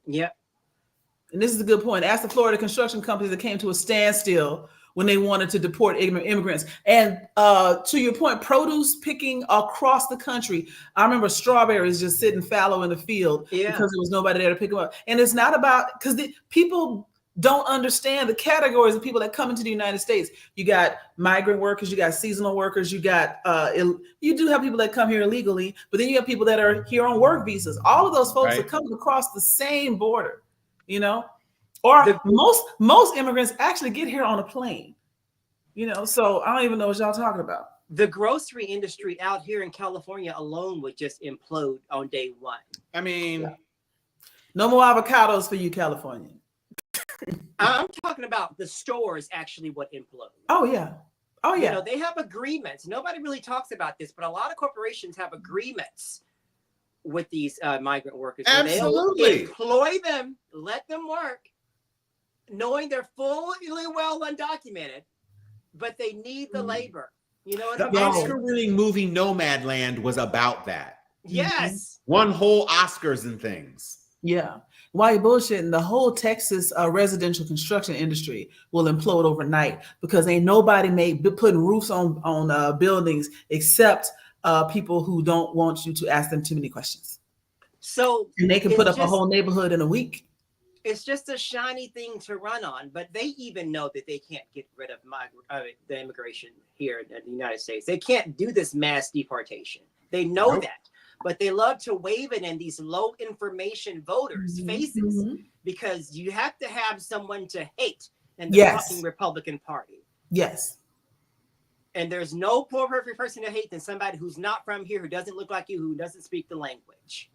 Yep. And this is a good point. Ask the Florida construction companies that came to a standstill when they wanted to deport immigrants. And to your point, produce picking across the country. I remember strawberries just sitting fallow in the field because there was nobody there to pick them up. And it's not about, because people don't understand the categories of people that come into the United States. You got migrant workers, you got seasonal workers, you got, you do have people that come here illegally, but then you have people that are here on work visas. All of those folks are coming across the same border. You know, or most immigrants actually get here on a plane, you know, so I don't even know what y'all talking about. The grocery industry out here in California alone would just implode on day one. I mean, no more avocados for you, California. I'm talking about the stores actually would implode. Oh, yeah. Oh, yeah. You know, they have agreements. Nobody really talks about this, but a lot of corporations have agreements with these migrant workers. Absolutely. Employ them, let them work, knowing they're fully well undocumented, but they need the labor. You know what I mean? The Oscar-winning movie Nomadland was about that. Yes. Won whole Oscars and things. Yeah. Why you bullshitting? The whole Texas residential construction industry will implode overnight because ain't nobody putting roofs on buildings except people who don't want you to ask them too many questions. So and they can put up a whole neighborhood in a week. It's just a shiny thing to run on, but they even know that they can't get rid of the immigration here in the United States. They can't do this mass deportation. They know that, but they love to wave it in these low information voters' faces because you have to have someone to hate in the fucking Republican Party. Yes. And there's no more perfect person to hate than somebody who's not from here, who doesn't look like you, who doesn't speak the language.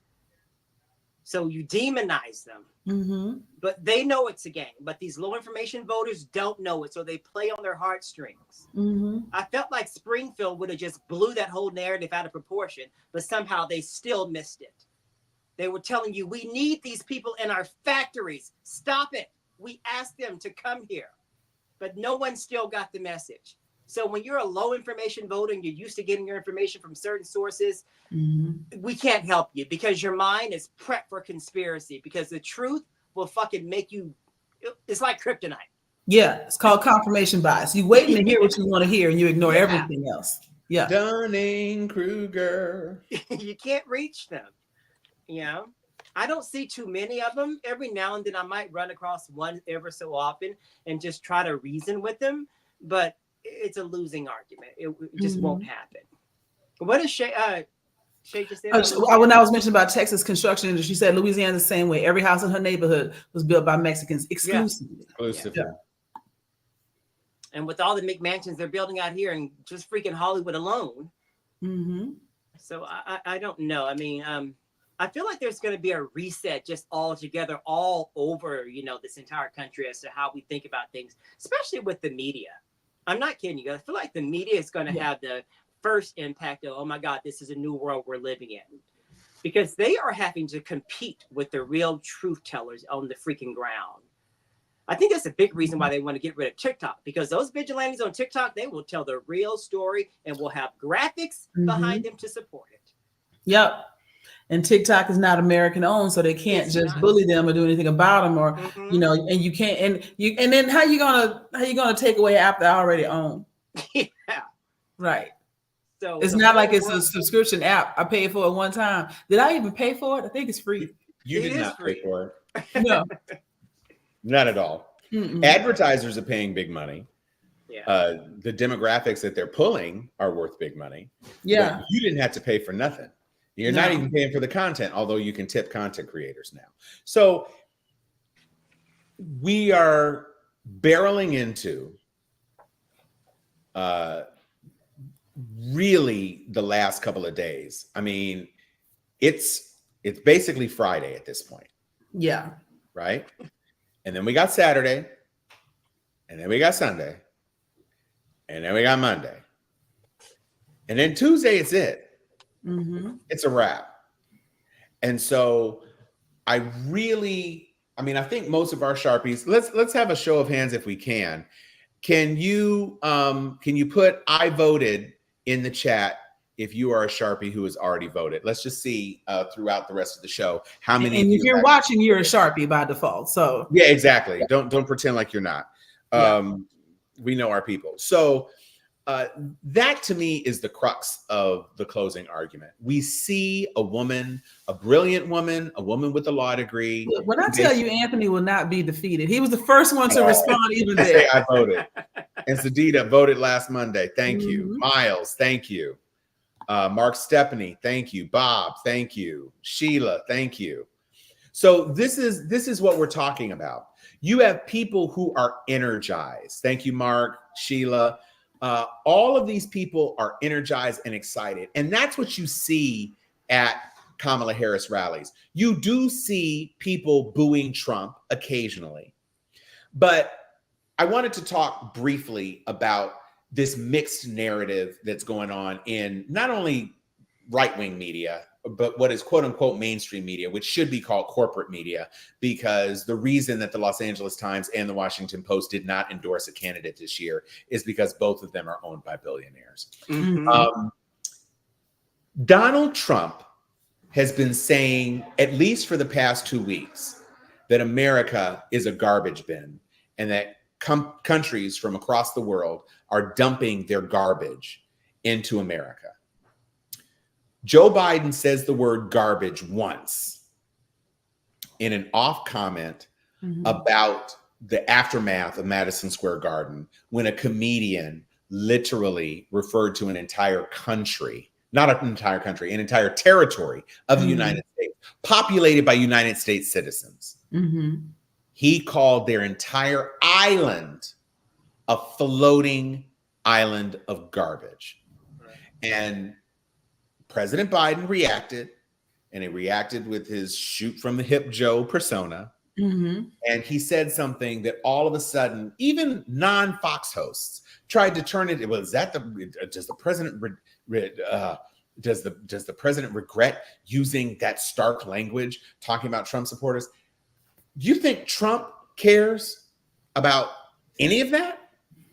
So you demonize them, but they know it's a game. But these low information voters don't know it, so they play on their heartstrings. I felt like Springfield would have just blew that whole narrative out of proportion, but somehow they still missed it. They were telling you, we need these people in our factories. Stop it. We asked them to come here, but no one still got the message. So when you're a low information voter and you're used to getting your information from certain sources, we can't help you because your mind is prepped for conspiracy because the truth will fucking make you, it's like kryptonite. Yeah, it's called confirmation bias. You waiting to hear what you want to hear and you ignore everything else. Yeah. Dunning-Kruger. You can't reach them. You know, I don't see too many of them. Every now and then I might run across one ever so often and just try to reason with them, but it's a losing argument. It just won't happen. What is Shay just said? When I was mentioning about Texas construction industry, she said Louisiana the same way. Every house in her neighborhood was built by Mexicans exclusively. Yeah. And with all the McMansions they're building out here and just freaking Hollywood alone. So I don't know. I mean, I feel like there's going to be a reset just all together, all over, you know, this entire country as to how we think about things, especially with the media. I'm not kidding you. I feel like the media is going to have the first impact of, oh my God, this is a new world we're living in. Because they are having to compete with the real truth tellers on the freaking ground. I think that's a big reason why they want to get rid of TikTok, because those vigilantes on TikTok, they will tell the real story and will have graphics behind them to support it. Yep. And TikTok is not American owned, so they can't bully them or do anything about them, or you know, and you can't, and then how you gonna take away an app that I already own? Yeah. Right. So it's not like it's a subscription app. I paid for it one time. Did I even pay for it? I think it's free. You did not pay for it. No. Not at all. Advertisers are paying big money. Yeah. The demographics that they're pulling are worth big money. Yeah. But you didn't have to pay for nothing. You're not even paying for the content, although you can tip content creators now. So we are barreling into really the last couple of days. I mean, it's basically Friday at this point. Yeah. Right? And then we got Saturday, and then we got Sunday, and then we got Monday. And then Tuesday is it. It's a wrap. And so I think most of our Sharpies, let's have a show of hands if we can. Can you put I voted in the chat if you are a Sharpie who has already voted? Let's just see throughout the rest of the show how many. And if you're watching, you're a Sharpie by default. So yeah, exactly. Don't pretend like you're not. We know our people. So that to me is the crux of the closing argument. We see a woman, a brilliant woman, a woman with a law degree. When I tell you Anthony will not be defeated, he was the first one to respond even there. I voted. And Sadida voted last Monday. Thank you. Miles, thank you. Mark Stephanie, thank you. Bob, thank you. Sheila, thank you. So this is what we're talking about. You have people who are energized. Thank you, Mark, Sheila. All of these people are energized and excited. And that's what you see at Kamala Harris rallies. You do see people booing Trump occasionally. But I wanted to talk briefly about this mixed narrative that's going on in not only right-wing media, but what is quote unquote mainstream media, which should be called corporate media, because the reason that the Los Angeles Times and the Washington Post did not endorse a candidate this year is because both of them are owned by billionaires. Donald Trump has been saying, at least for the past 2 weeks, that America is a garbage bin and that countries from across the world are dumping their garbage into America. Joe Biden says the word garbage once in an off comment about the aftermath of Madison Square Garden, when a comedian literally referred to an entire country, not an entire country, an entire territory of the United States, populated by United States citizens. He called their entire island a floating island of garbage. And President Biden reacted, and he reacted with his shoot from the hip Joe persona. And he said something that all of a sudden, even non-Fox hosts tried to turn it. Does the president regret using that stark language talking about Trump supporters? Do you think Trump cares about any of that?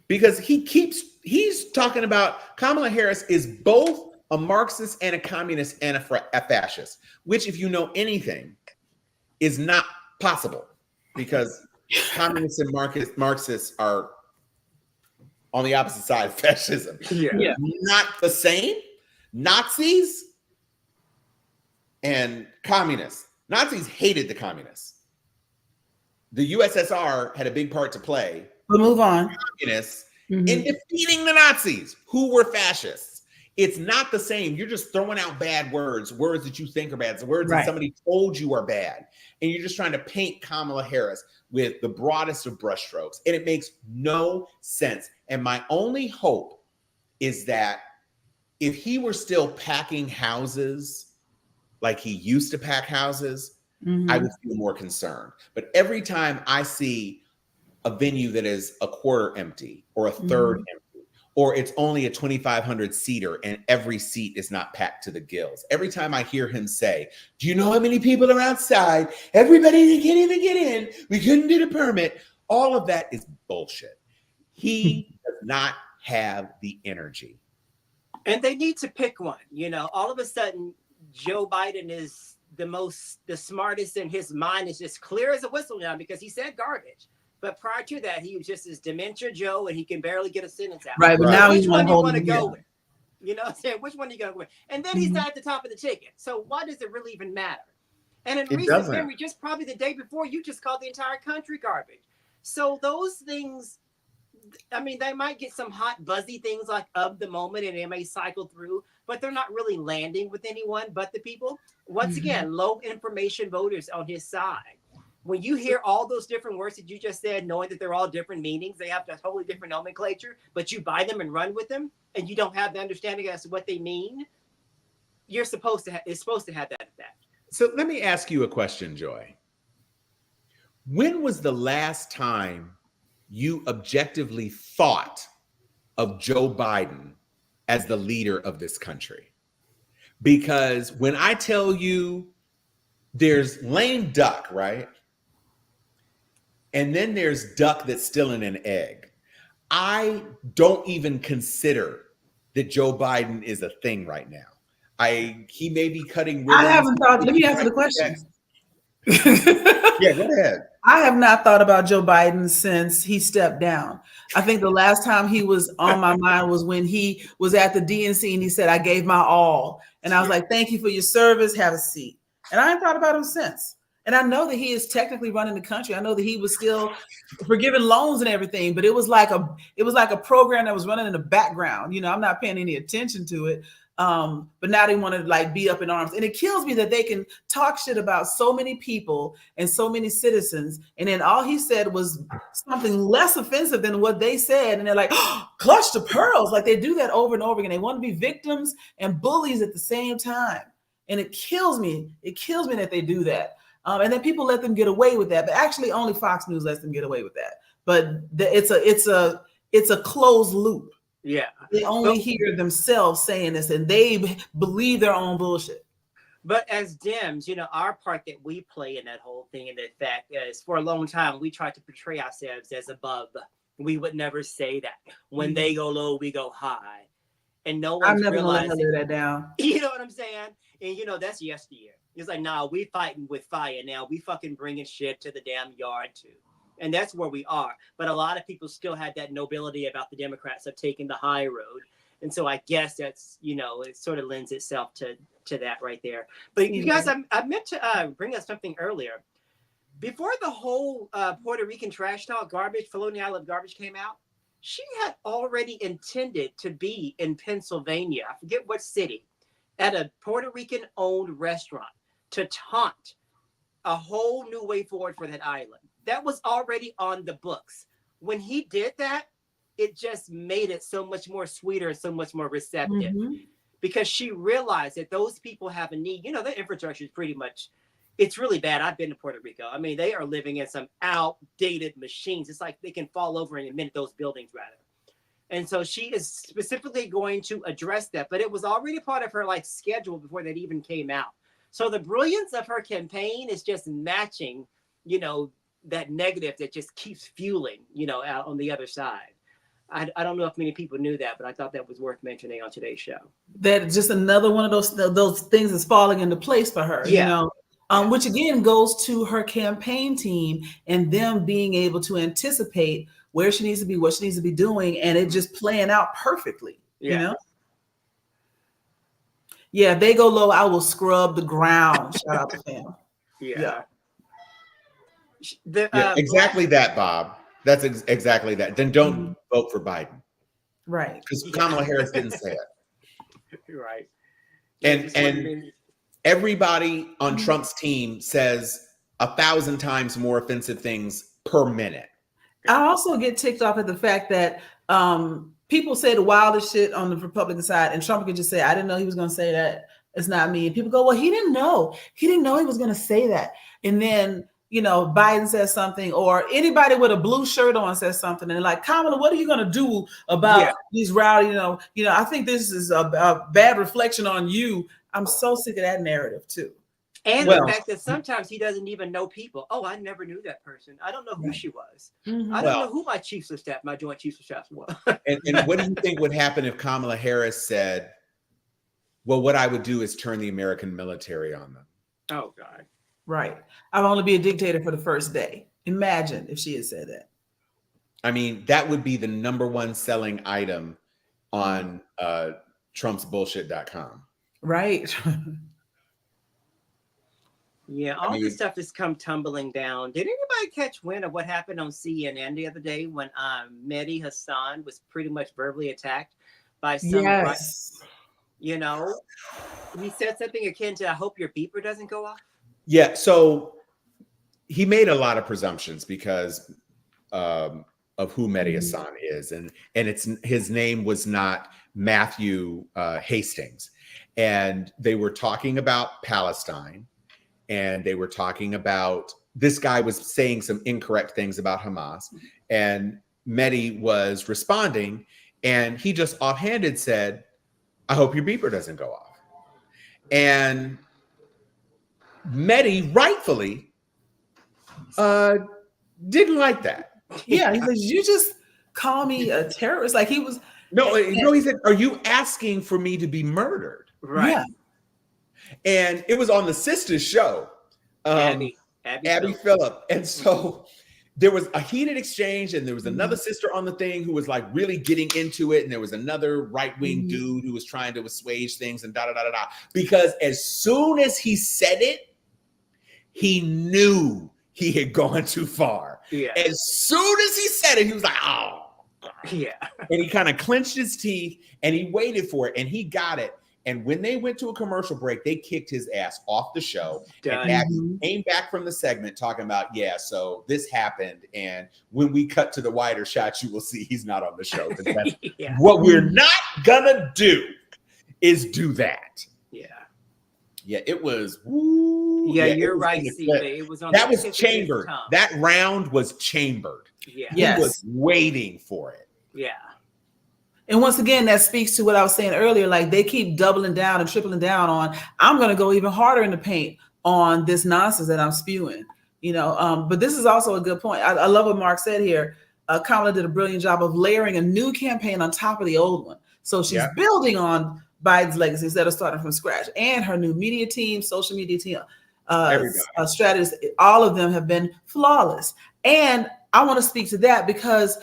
Because he's talking about Kamala Harris is both a Marxist and a communist and a fascist, which, if you know anything, is not possible, because communists and Marxists are on the opposite side of fascism. Yeah. Not the same. Nazis and communists. Nazis hated the communists. The USSR had a big part to play. But move on. Communists in defeating the Nazis, who were fascists. It's not the same. You're just throwing out bad words that you think are bad, words that somebody told you are bad. And you're just trying to paint Kamala Harris with the broadest of brushstrokes. And it makes no sense. And my only hope is that if he were still packing houses like he used to pack houses, I would feel more concerned. But every time I see a venue that is a quarter empty or a third empty, or it's only a 2,500 seater and every seat is not packed to the gills. Every time I hear him say, do you know how many people are outside? Everybody that can't even get in. We couldn't get a permit. All of that is bullshit. He does not have the energy. And they need to pick one. All of a sudden, Joe Biden is the smartest, and his mind is just clear as a whistle now because he said garbage. But prior to that, he was just this dementia Joe, and he can barely get a sentence out. Right, but now which one do you want to go go with? You know what I'm saying? Which one do you go with? And then he's not at the top of the ticket. So why does it really even matter? And in recent memory, just probably the day before, you just called the entire country garbage. So those things, I mean, they might get some hot, buzzy things like of the moment, and they may cycle through, but they're not really landing with anyone but the people. Once again, low information voters on his side. When you hear all those different words that you just said, knowing that they're all different meanings, they have a totally different nomenclature, but you buy them and run with them, and you don't have the understanding as to what they mean, it's supposed to have that effect. So let me ask you a question, Joy. When was the last time you objectively thought of Joe Biden as the leader of this country? Because when I tell you there's lame duck, right? And then there's duck that's still in an egg. I don't even consider that Joe Biden is a thing right now. He may be cutting ribbons. I haven't thought. Let me answer the question. Yeah, go ahead. I have not thought about Joe Biden since he stepped down. I think the last time he was on my mind was when he was at the DNC and he said, "I gave my all." And I was like, "Thank you for your service. Have a seat." And I haven't thought about him since. And I know that he is technically running the country. I know that he was still forgiving loans and everything, but it was like a program that was running in the background. I'm not paying any attention to it. But now they want to be up in arms. And it kills me that they can talk shit about so many people and so many citizens. And then all he said was something less offensive than what they said. And they're like, oh, clutch the pearls. Like they do that over and over again. They want to be victims and bullies at the same time. And it kills me. It kills me that they do that. And then people let them get away with that. But actually only Fox News lets them get away with that. But it's a closed loop. Yeah. They only hear themselves saying this and they believe their own bullshit. But as Dems, our part that we play in that whole thing, and the fact is for a long time, we tried to portray ourselves as above. We would never say that. When they go low, we go high. And no one's realizing that down. You know what I'm saying? And that's yesteryear. It's like, nah, we fighting with fire now. We fucking bringing shit to the damn yard too. And that's where we are. But a lot of people still had that nobility about the Democrats of taking the high road. And so I guess that's, it sort of lends itself to that right there. But you guys, I meant to bring up something earlier. Before the whole Puerto Rican trash talk garbage, Felony Island garbage came out, she had already intended to be in Pennsylvania. I forget what city, at a Puerto Rican owned restaurant to taunt a whole new way forward for that island. That was already on the books. When he did that, it just made it so much more sweeter and so much more receptive because she realized that those people have a need. The infrastructure is pretty much, it's really bad. I've been to Puerto Rico. I mean, they are living in some outdated machines. It's like they can fall over in a minute, those buildings rather. And so she is specifically going to address that, but it was already part of her schedule before that even came out. So the brilliance of her campaign is just matching, that negative that just keeps fueling, out on the other side. I don't know if many people knew that, but I thought that was worth mentioning on today's show. That just another one of those things is falling into place for her, which again goes to her campaign team and them being able to anticipate where she needs to be, what she needs to be doing, and it just playing out perfectly, Yeah, they go low, I will scrub the ground. Shout out to fam. Yeah. Exactly that, Bob. That's exactly that. Then don't vote for Biden. Right. Because Kamala Harris didn't say it. Right. And everybody on Trump's team says 1,000 times more offensive things per minute. I also get ticked off at the fact that people say the wildest shit on the Republican side, and Trump could just say, I didn't know he was going to say that. It's not me. And people go, well, he didn't know. He didn't know he was going to say that. And then, Biden says something, or anybody with a blue shirt on says something. And like, Kamala, what are you going to do about these rowdy, I think this is a bad reflection on you. I'm so sick of that narrative too. And Well, the fact that sometimes he doesn't even know people. Oh, I never knew that person. I don't know who she was. Mhm. I don't know well, who my chiefs of staff, my joint chiefs of staff was. and what do you think would happen if Kamala Harris said, well, what I would do is turn the American military on them? Oh, God. Right. I'll only be a dictator for the first day. Imagine if she had said that. I mean, that would be the #1 selling item on trumpsbullshit.com. Right. Yeah, all this stuff has come tumbling down. Did anybody catch wind of what happened on CNN the other day when Mehdi Hassan was pretty much verbally attacked by some, Yes. you know, he said something akin to, I hope your beeper doesn't go off. Yeah, so he made a lot of presumptions because of who Mehdi Hassan is, and his name was not Matthew Hastings, and they were talking about Palestine, and they were talking about, this guy was saying some incorrect things about Hamas, and Mehdi was responding, and he just offhanded said, I hope your beeper doesn't go off. And Mehdi rightfully didn't like that. Yeah, he says, you just call me a terrorist. Like he was. No, he said, are you asking for me to be murdered? Right. Yeah. And it was on the sister's show, Abby Phillip. And so there was a heated exchange, and there was another sister on the thing who was like really getting into it. And there was another right-wing dude who was trying to assuage things and da-da-da-da-da. Because as soon as he said it, he knew he had gone too far. Yeah. As soon as he said it, he was like, oh. Yeah. And he kind of clenched his teeth and he waited for it and he got it. And when they went to a commercial break, they kicked his ass off the show. Done. And Abby came back from the segment talking about, yeah, so this happened. And when we cut to the wider shots, you will see he's not on the show. Yeah. What we're not gonna do is do that. Yeah. Yeah, it was. Woo, Yeah, you're was right, on the CJ. clip. It was on That the was tip of his chambered. tongue. That round was chambered. Yeah. He Yes. was waiting for it. Yeah. And once again, that speaks to what I was saying earlier. Like they keep doubling down and tripling down on, I'm going to go even harder in the paint on this nonsense that I'm spewing, you know. But this is also a good point. I love what Mark said here. Kamala did a brilliant job of layering a new campaign on top of the old one. So she's building on Biden's legacy instead of starting from scratch. And her new media team, social media team, strategists, all of them have been flawless. And I want to speak to that because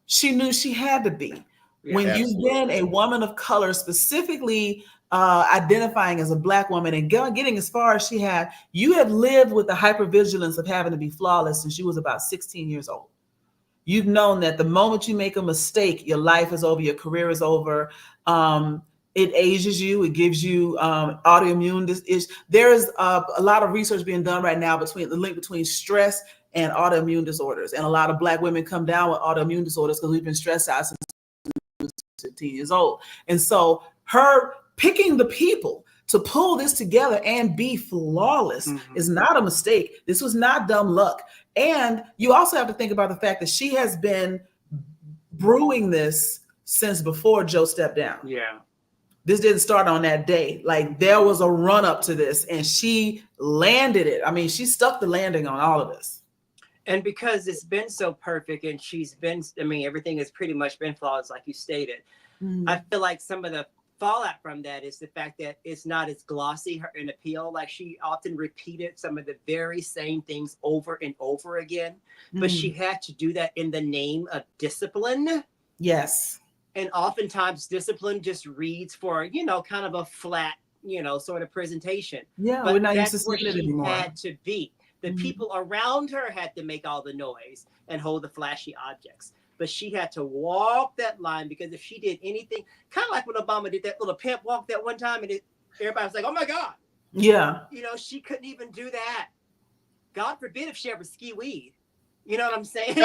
she knew she had to be. When you've been a woman of color, specifically identifying as a Black woman and getting as far as she had, you have lived with the hypervigilance of having to be flawless since you was about 16 years old. You've known that the moment you make a mistake, your life is over, your career is over. It ages you. It gives you autoimmune. There is a lot of research being done right now between the link between stress and autoimmune disorders. And a lot of Black women come down with autoimmune disorders because we've been stressed out since 15 years old. And so her picking the people to pull this together and be flawless is not a mistake. This was not dumb luck. And you also have to think about the fact that she has been brewing this since before Joe stepped down. Yeah. This didn't start on that day. Like there was a run up to this and she landed it. I mean, she stuck the landing on all of this. And because it's been so perfect and she's been, I mean, everything has pretty much been flawless, like you stated. I feel like some of the fallout from that is the fact that it's not as glossy in appeal. Like she often repeated some of the very same things over and over again, but she had to do that in the name of discipline. Yes. And oftentimes discipline just reads for, you know, kind of a flat, you know, sort of presentation. Yeah, but we're not used to that's where seeing it she anymore. had to be. The people around her had to make all the noise and hold the flashy objects. But she had to walk that line because if she did anything, kind of like when Obama did that little pimp walk that one time and everybody was like, oh my God. Yeah. You know, she couldn't even do that. God forbid if she ever ski weed. You know what I'm saying?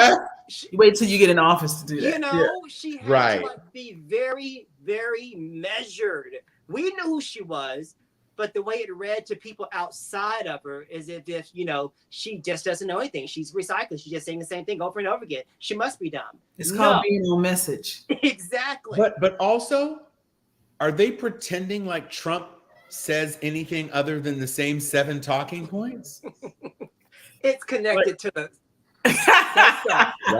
Wait till you get in office to do that. You know, she had Right. to like be very, very measured. We knew who she was, but the way it read to people outside of her is as if, you know, she just doesn't know anything. She's recycling. She's just saying the same thing over and over again. She must be dumb. It's called being on message. Exactly. But also, are they pretending like Trump says anything other than the same 7 talking points? It's connected to the.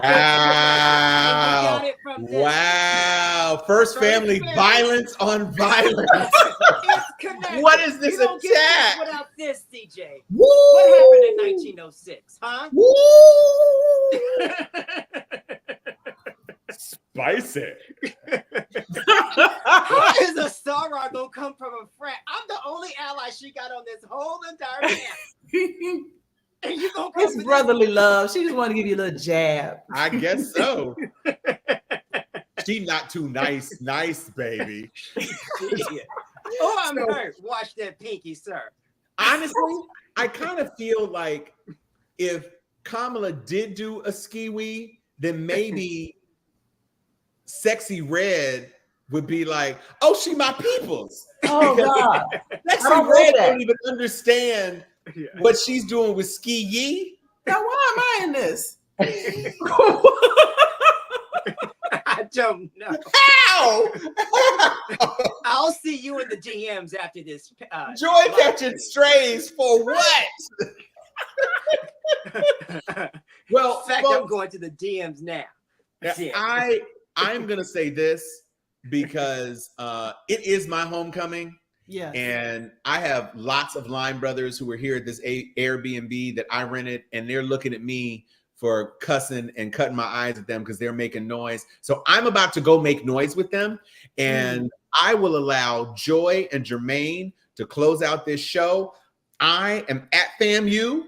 Wow. Wow. First family violence on violence. It's connected. What is this you don't attack? Get this without this, CJ. Woo! What happened in 1906, huh? Woo! Spicy. How is a Soaring gonna come from a frat? I'm the only ally she got on this whole entire camp. And you gonna come It's brotherly love. She just want to give you a little jab. I guess so. She not too nice, baby. Oh, I'm hurt. Watch that pinky, sir. Honestly, I kind of feel like if Kamala did do a ski-wee, then maybe Sexy Red would be like, oh, she my peoples. Oh, God. Sexy Red don't even understand what she's doing with Ski Yee. Now, why am I in this? I don't know. How? I'll see you in the DMs after this. Joy catching strays for what? Well, in fact, I'm going to the DMs now. I'm gonna say this because it is my homecoming. Yeah. And I have lots of line brothers who were here at this Airbnb that I rented, and they're looking at me for cussing and cutting my eyes at them because they're making noise. So I'm about to go make noise with them, and I will allow Joy and Jermaine to close out this show. I am at FAMU.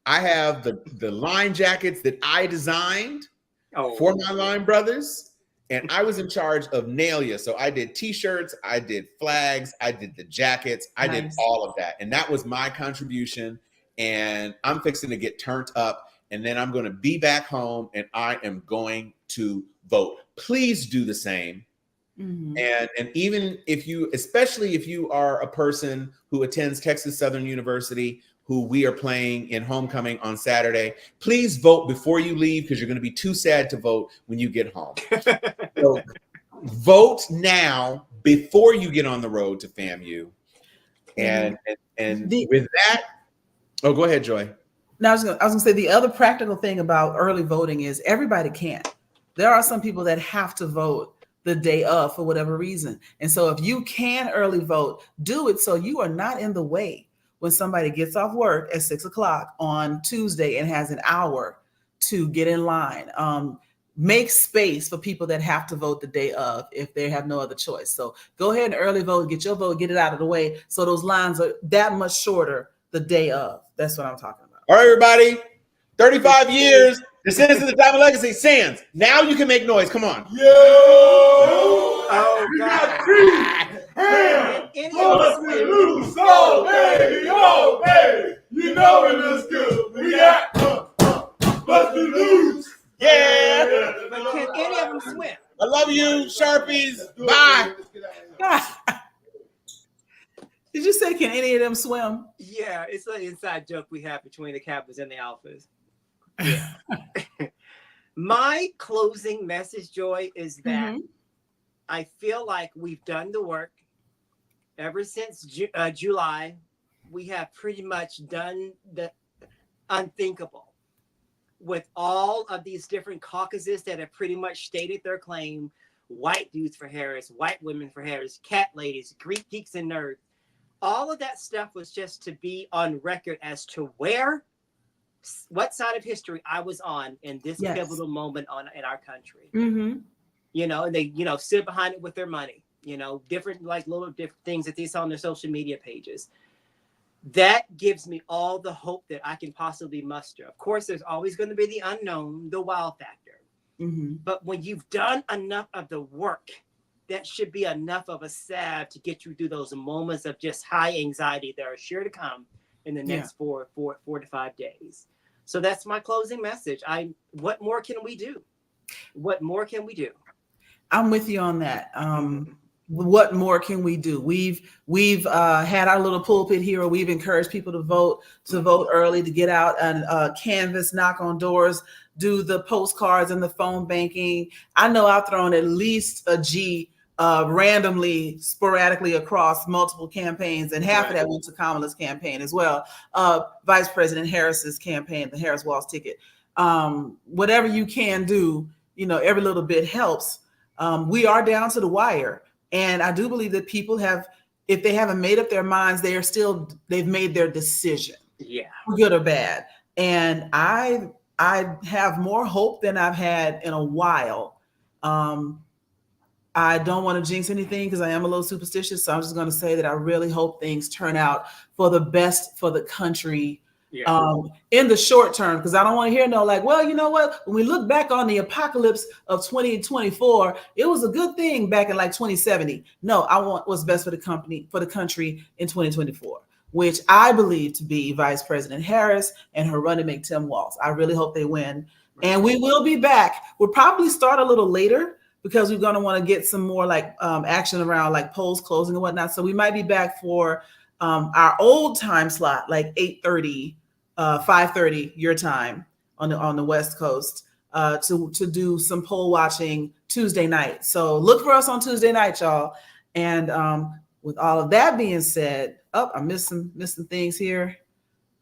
I have the line jackets that I designed for my line brothers. And I was in charge of nail ya. So I did t-shirts, I did flags, I did the jackets, I did all of that. And that was my contribution. And I'm fixing to get turned up. And then I'm going to be back home and I am going to vote. Please do the same. Mm-hmm. And even if you, especially if you are a person who attends Texas Southern University, who we are playing in homecoming on Saturday, please vote before you leave because you're going to be too sad to vote when you get home. So vote now before you get on the road to FAMU. And with that, oh, go ahead, Joy. Now I was gonna say the other practical thing about early voting is everybody can't. There are some people that have to vote the day of for whatever reason. And so if you can early vote, do it so you are not in the way when somebody gets off work at 6 o'clock on Tuesday and has an hour to get in line. Make space for people that have to vote the day of if they have no other choice. So go ahead and early vote, get your vote, get it out of the way so those lines are that much shorter the day of. That's what I'm talking about. All right, everybody. 35 years. The Citizens of Diamond Legacy stands. Now you can make noise. Come on. Yo! Oh, God. Loose, oh, baby, oh, baby. You know it looks good. We got busted loose. Yeah. But can any of them swim? I love you, Sharpies. Bye. Did you say, can any of them swim? Yeah, it's an inside joke we have between the Kappas and the Alphas. Yeah. My closing message, Joy, is that I feel like we've done the work. Ever since July, we have pretty much done the unthinkable with all of these different caucuses that have pretty much stated their claim. White dudes for Harris, white women for Harris, cat ladies, Greek geeks and nerds. All of that stuff was just to be on record as to what side of history I was on in this pivotal moment in our country. Mm-hmm. You know, and they, stood behind it with their money. Different little things that they saw on their social media pages. That gives me all the hope that I can possibly muster. Of course, there's always going to be the unknown, the wow factor. Mm-hmm. But when you've done enough of the work, that should be enough of a salve to get you through those moments of just high anxiety that are sure to come in the next 4 to 5 days. So that's my closing message. What more can we do? What more can we do? I'm with you on that. What more can we do? We've had our little pulpit here where we've encouraged people to vote early, to get out and canvass, knock on doors, do the postcards and the phone banking. I know I've thrown at least a G randomly, sporadically across multiple campaigns, and half of that went to Kamala's campaign as well. Vice President Harris's campaign, the Harris-Walz ticket. Whatever you can do, every little bit helps. We are down to the wire, and I do believe that people have, if they haven't made up their minds, they've made their decision. Yeah, good or bad. And I have more hope than I've had in a while. I don't want to jinx anything because I am a little superstitious. So I'm just going to say that I really hope things turn out for the best for the country in the short term. Because I don't want to hear well, you know what? When we look back on the apocalypse of 2024, it was a good thing back in 2070. No, I want what's best for the country in 2024. Which I believe to be Vice President Harris and her running mate, Tim Walz. I really hope they win. And we will be back. We'll probably start a little later because we're going to want to get some more action around polls closing and whatnot. So we might be back for our old time slot, 8:30, 5:30 your time on the West Coast to do some poll watching Tuesday night. So look for us on Tuesday night, y'all. And with all of that being said, I missed some things here.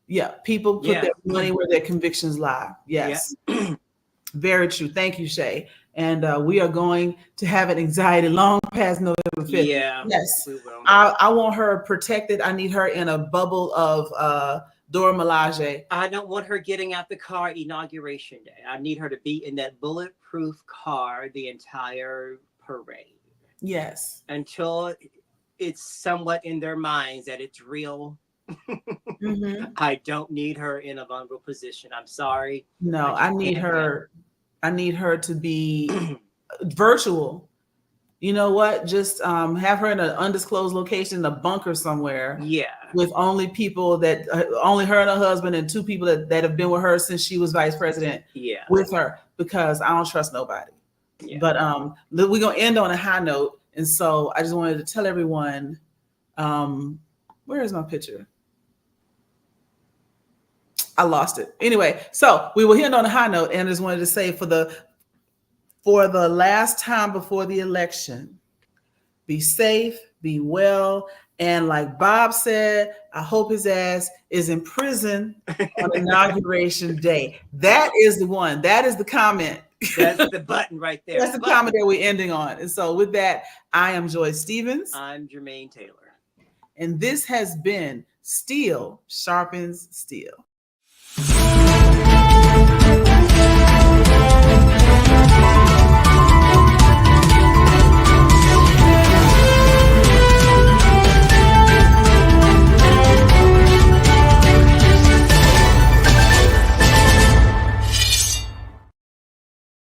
Yeah, people put their money where their convictions lie. Yes, very true. Thank you, Shay. And we are going to have an anxiety long past November 5th. Yeah, yes, we will. I want her protected. I need her in a bubble of Dora Milaje. I don't want her getting out the car inauguration day. I need her to be in that bulletproof car the entire parade. Yes, until it's somewhat in their minds that it's real. I don't need her in a vulnerable position. I'm sorry. No, I need her to be virtual. You know what? Just have her in an undisclosed location, in a bunker somewhere. Yeah. With only people that only her and her husband and two people that have been with her since she was vice president. Yeah. With her, because I don't trust nobody. Yeah. But we're gonna end on a high note. And so I just wanted to tell everyone, where is my picture? I lost it. Anyway, so we will end on a high note, and I just wanted to say for the last time before the election, be safe, be well, and like Bob said, I hope his ass is in prison on inauguration day. That is the one. That is the comment. That's the button right there. That's the comment that we're ending on. And so with that, I am Joy Stevens. I'm Jermaine Taylor. And this has been Steel Sharpens Steel.